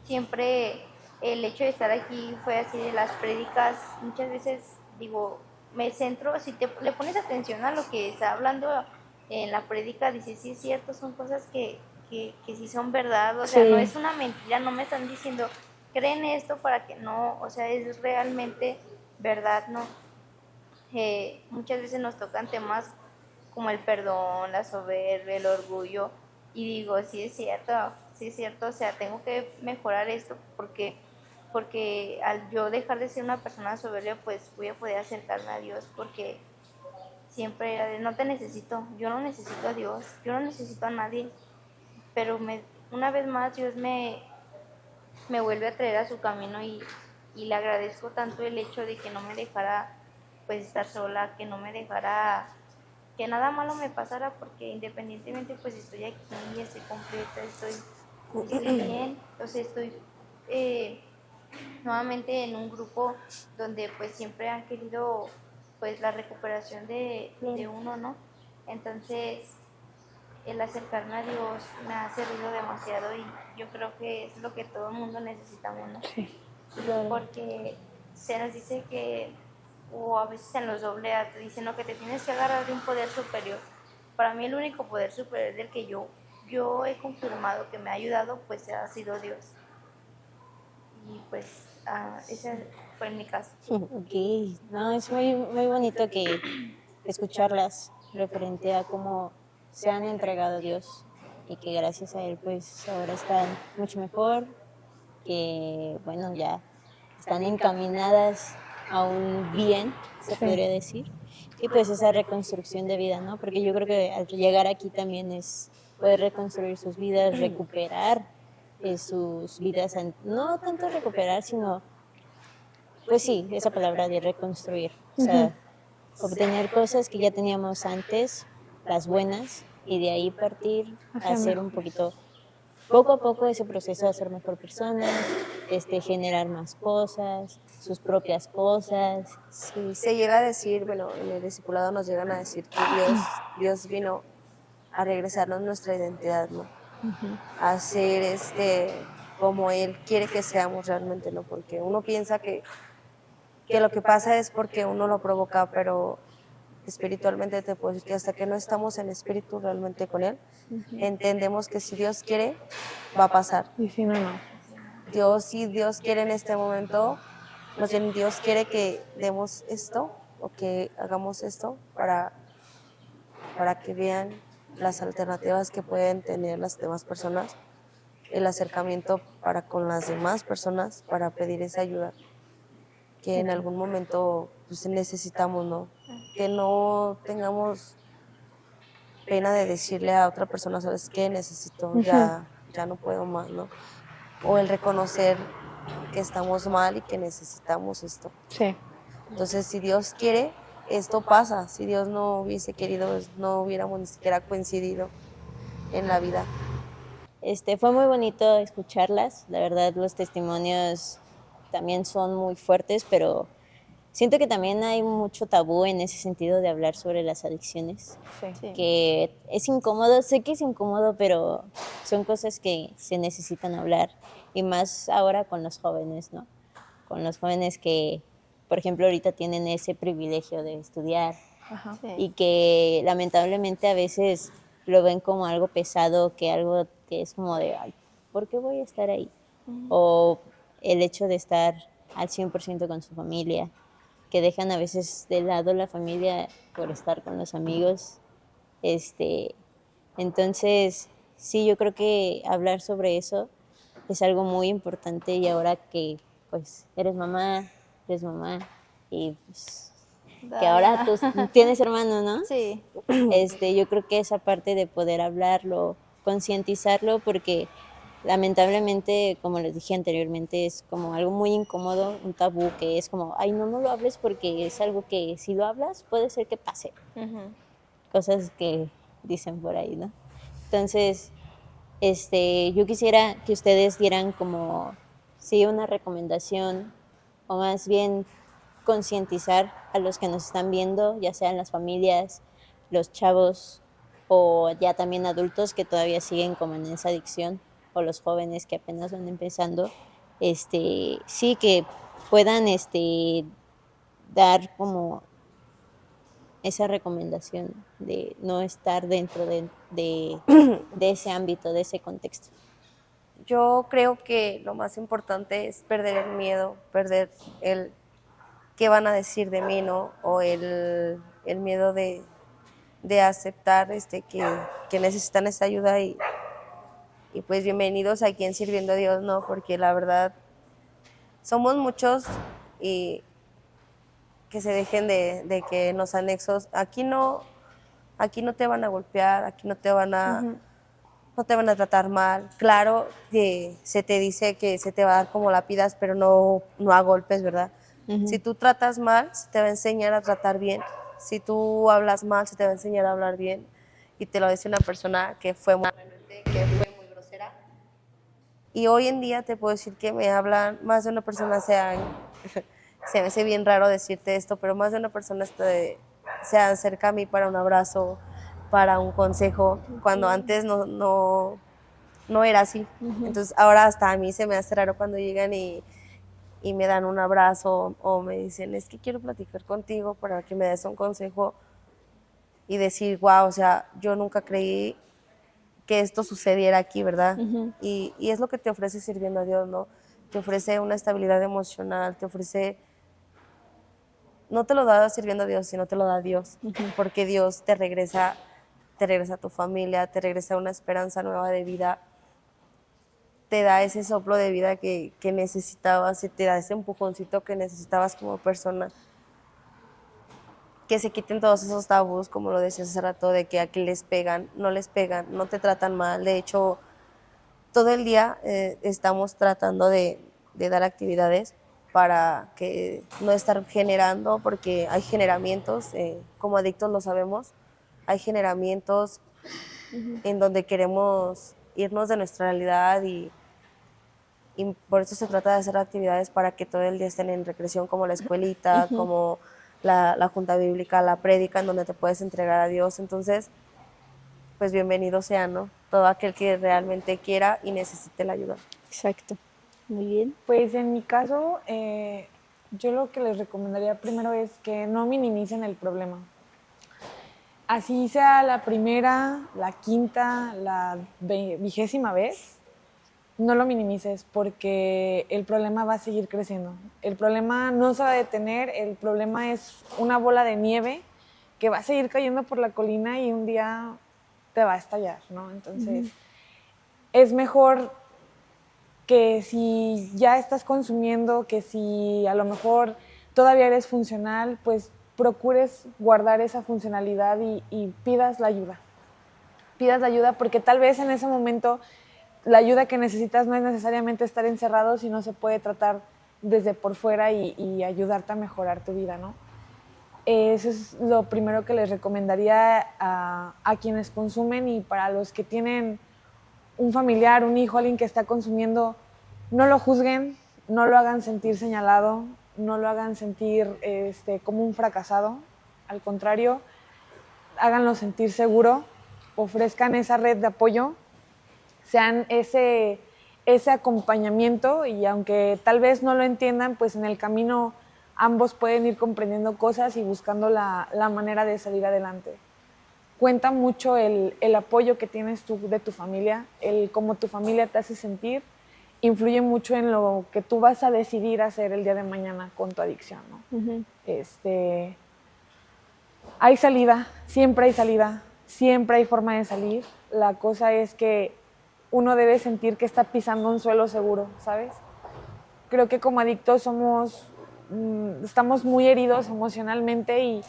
siempre el hecho de estar aquí fue así de las prédicas, muchas veces digo, me centro, si le pones atención a lo que está hablando en la prédica, dices, sí es cierto, son cosas que sí son verdad, o sea, no es una mentira, no me están diciendo, creen esto para que no, o sea, es realmente verdad, ¿no? Muchas veces nos tocan temas como el perdón, la soberbia, el orgullo, y digo, sí es cierto, o sea, tengo que mejorar esto porque al yo dejar de ser una persona soberbia, pues voy a poder acercarme a Dios, porque siempre era de, no te necesito, yo no necesito a Dios, yo no necesito a nadie, pero una vez más Dios me vuelve a traer a su camino y le agradezco tanto el hecho de que no me dejara pues estar sola, que no me dejara que nada malo me pasara, porque independientemente pues estoy aquí, estoy completa, estoy bien, entonces estoy nuevamente en un grupo donde pues siempre han querido pues la recuperación de uno, ¿no? Entonces el acercarme a Dios me ha servido demasiado y yo creo que es lo que todo el mundo necesitamos, ¿no? Sí. Porque se nos dice que, o a veces en los dobleas te dicen, no, que te tienes que agarrar de un poder superior. Para mí el único poder superior del que yo he confirmado que me ha ayudado, pues ha sido Dios. Y pues ese fue en mi caso. Ok, no, es muy, muy bonito que escucharlas referente a cómo se han entregado a Dios y que gracias a Él pues ahora están mucho mejor, que bueno, ya están encaminadas a un bien, se podría decir, y pues esa reconstrucción de vida, ¿no? Porque yo creo que al llegar aquí también es poder reconstruir sus vidas, recuperar sus vidas, no tanto recuperar, sino pues sí, esa palabra de reconstruir, o sea, obtener cosas que ya teníamos antes, las buenas, y de ahí partir a hacer un poquito, poco a poco ese proceso de ser mejor persona, generar más cosas, sus propias cosas. Sí, se llega a decir, bueno, en el discipulado nos llegan a decir que Dios vino a regresarnos nuestra identidad, ¿no? A ser como Él quiere que seamos realmente, ¿no? Porque uno piensa que lo que pasa es porque uno lo provoca, pero espiritualmente te puedo decir que hasta que no estamos en espíritu realmente con Él, entendemos que si Dios quiere, va a pasar. Y si no, no. Si Dios quiere en este momento, más bien Dios quiere que demos esto o que hagamos esto para que vean las alternativas que pueden tener las demás personas, el acercamiento para con las demás personas, para pedir esa ayuda que en algún momento pues, necesitamos, ¿no? Que no tengamos pena de decirle a otra persona, ¿sabes qué? Necesito, ya no puedo más, ¿no? O el reconocer que estamos mal y que necesitamos esto. Sí. Entonces, si Dios quiere, esto pasa. Si Dios no hubiese querido, no hubiéramos ni siquiera coincidido en la vida. Fue muy bonito escucharlas, la verdad los testimonios también son muy fuertes, pero siento que también hay mucho tabú en ese sentido de hablar sobre las adicciones, Sí. que es incómodo, sé que es incómodo, pero son cosas que se necesitan hablar, y más ahora con los jóvenes, ¿no? Con los jóvenes que, por ejemplo, ahorita tienen ese privilegio de estudiar Ajá. y que lamentablemente a veces lo ven como algo pesado, que algo que es como de, ay, ¿por qué voy a estar ahí? O el hecho de estar al 100% con su familia, que dejan a veces de lado la familia por estar con los amigos. Este, entonces, sí, yo creo que hablar sobre eso es algo muy importante, y ahora que pues eres mamá y pues, que ahora tú tienes hermano, ¿no? Sí. Yo creo que esa parte de poder hablarlo, concientizarlo, porque lamentablemente, como les dije anteriormente, es como algo muy incómodo, un tabú que es como, ay, no, no lo hables porque es algo que si lo hablas puede ser que pase, Ujú. cosas que dicen por ahí, ¿no? Entonces, yo quisiera que ustedes dieran como, sí, una recomendación, o más bien concientizar a los que nos están viendo, ya sean las familias, los chavos, o ya también adultos que todavía siguen como en esa adicción, o los jóvenes que apenas van empezando, sí, que puedan, dar como esa recomendación de no estar dentro de ese ámbito, de ese contexto. Yo creo que lo más importante es perder el miedo, perder el qué van a decir de mí, ¿no? O el miedo de aceptar que necesitan esa ayuda y pues bienvenidos aquí en Sirviendo a Dios, ¿no? Porque la verdad somos muchos y que se dejen de que en los anexos, aquí no te van a golpear, aquí no te van a tratar mal. Claro que se te dice que se te va a dar como la pidas, pero no a golpes, ¿verdad? Si tú tratas mal, se te va a enseñar a tratar bien. Si tú hablas mal, se te va a enseñar a hablar bien. Y te lo dice una persona que fue muy grosera. Y hoy en día te puedo decir que me hablan más de una persona se me hace bien raro decirte esto, pero más de una persona se acerca a mí para un abrazo, para un consejo, cuando antes no era así. Entonces ahora hasta a mí se me hace raro cuando llegan y me dan un abrazo o me dicen, es que quiero platicar contigo para que me des un consejo y decir, wow, o sea, yo nunca creí que esto sucediera aquí, ¿verdad? Y es lo que te ofrece sirviendo a Dios, ¿no? Te ofrece una estabilidad emocional, te ofrece, no te lo da sirviendo a Dios, sino te lo da Dios, porque Dios te regresa a tu familia, te regresa una esperanza nueva de vida, te da ese soplo de vida que necesitabas y te da ese empujoncito que necesitabas como persona. Que se quiten todos esos tabús, como lo decías hace rato, de que aquí les pegan, no te tratan mal. De hecho, todo el día estamos tratando de dar actividades para que no estar generando, porque hay generamientos, como adictos lo sabemos, hay generamientos en donde queremos irnos de nuestra realidad y por eso se trata de hacer actividades para que todo el día estén en recreación, como la escuelita, como la junta bíblica, la prédica, en donde te puedes entregar a Dios. Entonces, pues bienvenido sea, ¿no? Todo aquel que realmente quiera y necesite la ayuda. Exacto. Muy bien. Pues en mi caso, yo lo que les recomendaría primero es que no minimicen el problema. Así sea la primera, la quinta, la 20ª vez, no lo minimices porque el problema va a seguir creciendo. El problema no se va a detener, el problema es una bola de nieve que va a seguir cayendo por la colina y un día te va a estallar, ¿no? Entonces, es mejor que si ya estás consumiendo, que si a lo mejor todavía eres funcional, pues procures guardar esa funcionalidad y pidas la ayuda. Pidas la ayuda porque tal vez en ese momento la ayuda que necesitas no es necesariamente estar encerrado, sino se puede tratar desde por fuera y ayudarte a mejorar tu vida, ¿no? Eso es lo primero que les recomendaría a quienes consumen, y para los que tienen un familiar, un hijo, alguien que está consumiendo, no lo juzguen, no lo hagan sentir señalado, no lo hagan sentir como un fracasado, al contrario, háganlo sentir seguro, ofrezcan esa red de apoyo, sean ese acompañamiento y aunque tal vez no lo entiendan, pues en el camino ambos pueden ir comprendiendo cosas y buscando la manera de salir adelante. Cuenta mucho el apoyo que tienes tú de tu familia, el cómo tu familia te hace sentir, influye mucho en lo que tú vas a decidir hacer el día de mañana con tu adicción, ¿no? Ujú. Hay salida, siempre hay forma de salir. La cosa es que uno debe sentir que está pisando un suelo seguro, ¿sabes? Creo que como adictos estamos muy heridos emocionalmente y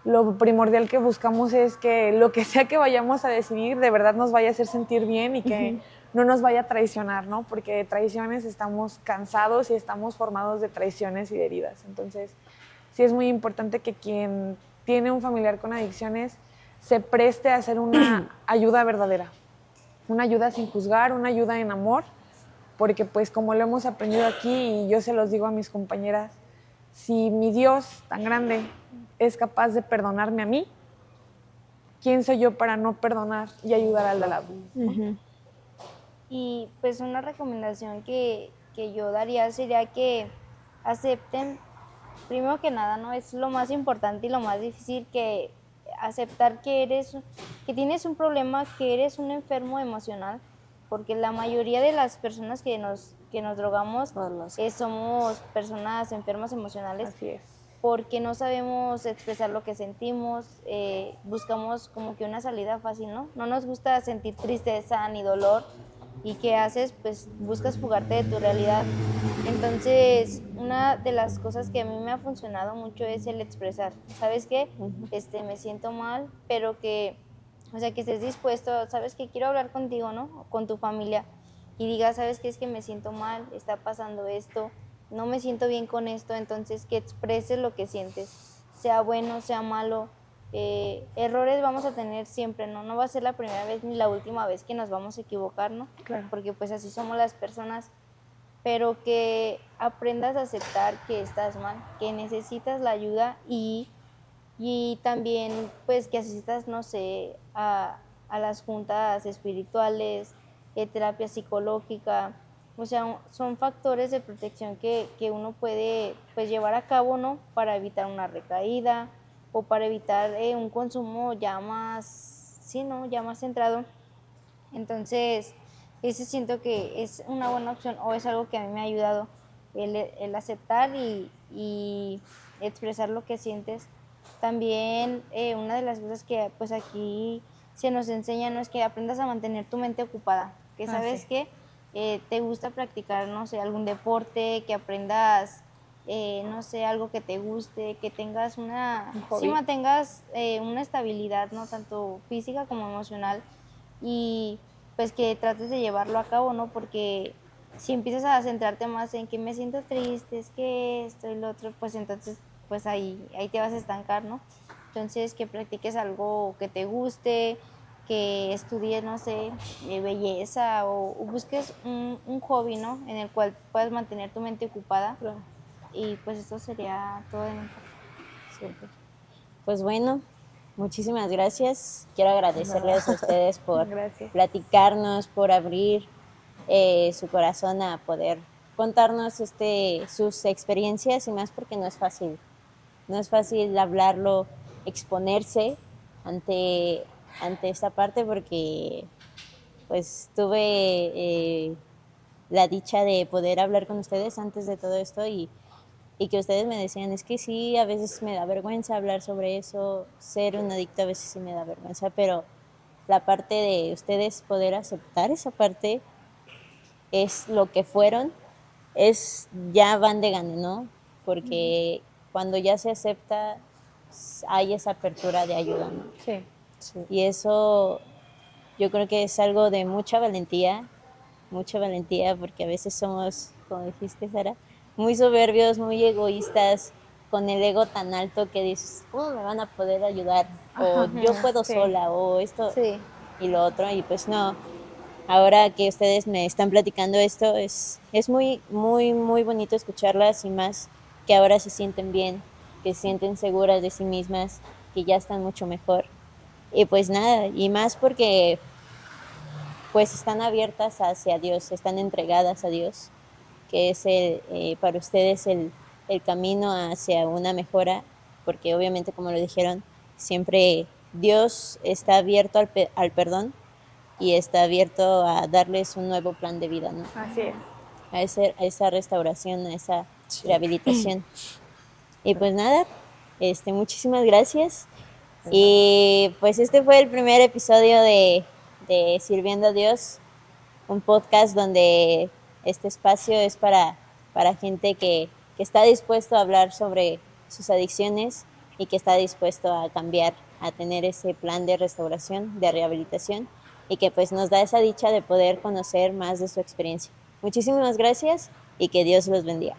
lo primordial que buscamos es que lo que sea que vayamos a decidir de verdad nos vaya a hacer sentir bien y que no nos vaya a traicionar, ¿no? Porque de traiciones estamos cansados y estamos formados de traiciones y de heridas. Entonces, sí es muy importante que quien tiene un familiar con adicciones se preste a hacer una ayuda verdadera, una ayuda sin juzgar, una ayuda en amor, porque pues como lo hemos aprendido aquí y yo se los digo a mis compañeras, si mi Dios tan grande es capaz de perdonarme a mí, ¿quién soy yo para no perdonar y ayudar al de al lado? Ujú. Y pues una recomendación que yo daría sería que acepten, primero que nada, ¿no? Es lo más importante y lo más difícil, que aceptar que tienes un problema, que eres un enfermo emocional, porque la mayoría de las personas que nos drogamos somos personas enfermas emocionales. Así es. Porque no sabemos expresar lo que sentimos, buscamos como que una salida fácil, ¿no? No nos gusta sentir tristeza ni dolor, y ¿qué haces? Pues buscas fugarte de tu realidad. Entonces, una de las cosas que a mí me ha funcionado mucho es el expresar, ¿sabes qué? Me siento mal, pero o sea, que estés dispuesto, ¿sabes qué? Quiero hablar contigo, ¿no? Con tu familia, y digas, ¿sabes qué? Es que me siento mal, está pasando esto, no me siento bien con esto. Entonces que expreses lo que sientes, sea bueno, sea malo. Errores vamos a tener siempre, ¿no? No va a ser la primera vez ni la última vez que nos vamos a equivocar, ¿no? Claro. Porque pues así somos las personas, pero que aprendas a aceptar que estás mal, que necesitas la ayuda, y también pues que asistas, no sé, a las juntas espirituales, terapia psicológica. O sea, son factores de protección que uno puede pues llevar a cabo, ¿no? Para evitar una recaída o para evitar un consumo ya más, sí, ¿no? Ya más centrado. Entonces, ese siento que es una buena opción, o es algo que a mí me ha ayudado, el aceptar y expresar lo que sientes. También una de las cosas que pues aquí se nos enseña, ¿no? Es que aprendas a mantener tu mente ocupada, que sabes sí. que te gusta practicar, no sé, algún deporte, que aprendas, no sé, algo que te guste, que tengas hobby. mantengas una estabilidad, ¿no? Tanto física como emocional, y pues que trates de llevarlo a cabo, ¿no? Porque si empiezas a centrarte más en que me siento triste, es que esto y lo otro, pues entonces pues ahí te vas a estancar, ¿no? Entonces que practiques algo que te guste, que estudies, no sé, belleza, o busques un hobby, ¿no? En el cual puedas mantener tu mente ocupada. Claro. Y pues esto sería todo de mi parte. Súper. Pues bueno, muchísimas gracias. Quiero agradecerles a ustedes por Gracias. platicarnos, por abrir su corazón a poder contarnos sus experiencias, y más porque no es fácil. No es fácil hablarlo, exponerse ante esta parte, porque pues tuve la dicha de poder hablar con ustedes antes de todo esto, y que ustedes me decían, es que sí, a veces me da vergüenza hablar sobre eso, ser un adicto a veces sí me da vergüenza, pero la parte de ustedes poder aceptar esa parte es lo que fueron, ya van de gane, ¿no? Porque cuando ya se acepta, hay esa apertura de ayuda, ¿no? Sí. Y eso yo creo que es algo de mucha valentía, porque a veces somos, como dijiste, Sara, muy soberbios, muy egoístas, con el ego tan alto que dices, ¿cómo me van a poder ayudar? O yo puedo sí. sola, o esto Sí. y lo otro, y pues no. Ahora que ustedes me están platicando esto, es muy, muy, muy bonito escucharlas, y más que ahora se sienten bien, que se sienten seguras de sí mismas, que ya están mucho mejor. Y pues nada, y más porque pues están abiertas hacia Dios, están entregadas a Dios, que es para ustedes el camino hacia una mejora, porque obviamente, como lo dijeron, siempre Dios está abierto al perdón y está abierto a darles un nuevo plan de vida, ¿no? Así es. A esa restauración, a esa rehabilitación. Y pues nada, muchísimas gracias. Y pues este fue el primer episodio de Sirviendo a Dios, un podcast donde este espacio es para gente que está dispuesto a hablar sobre sus adicciones y que está dispuesto a cambiar, a tener ese plan de restauración, de rehabilitación y que pues nos da esa dicha de poder conocer más de su experiencia. Muchísimas gracias y que Dios los bendiga.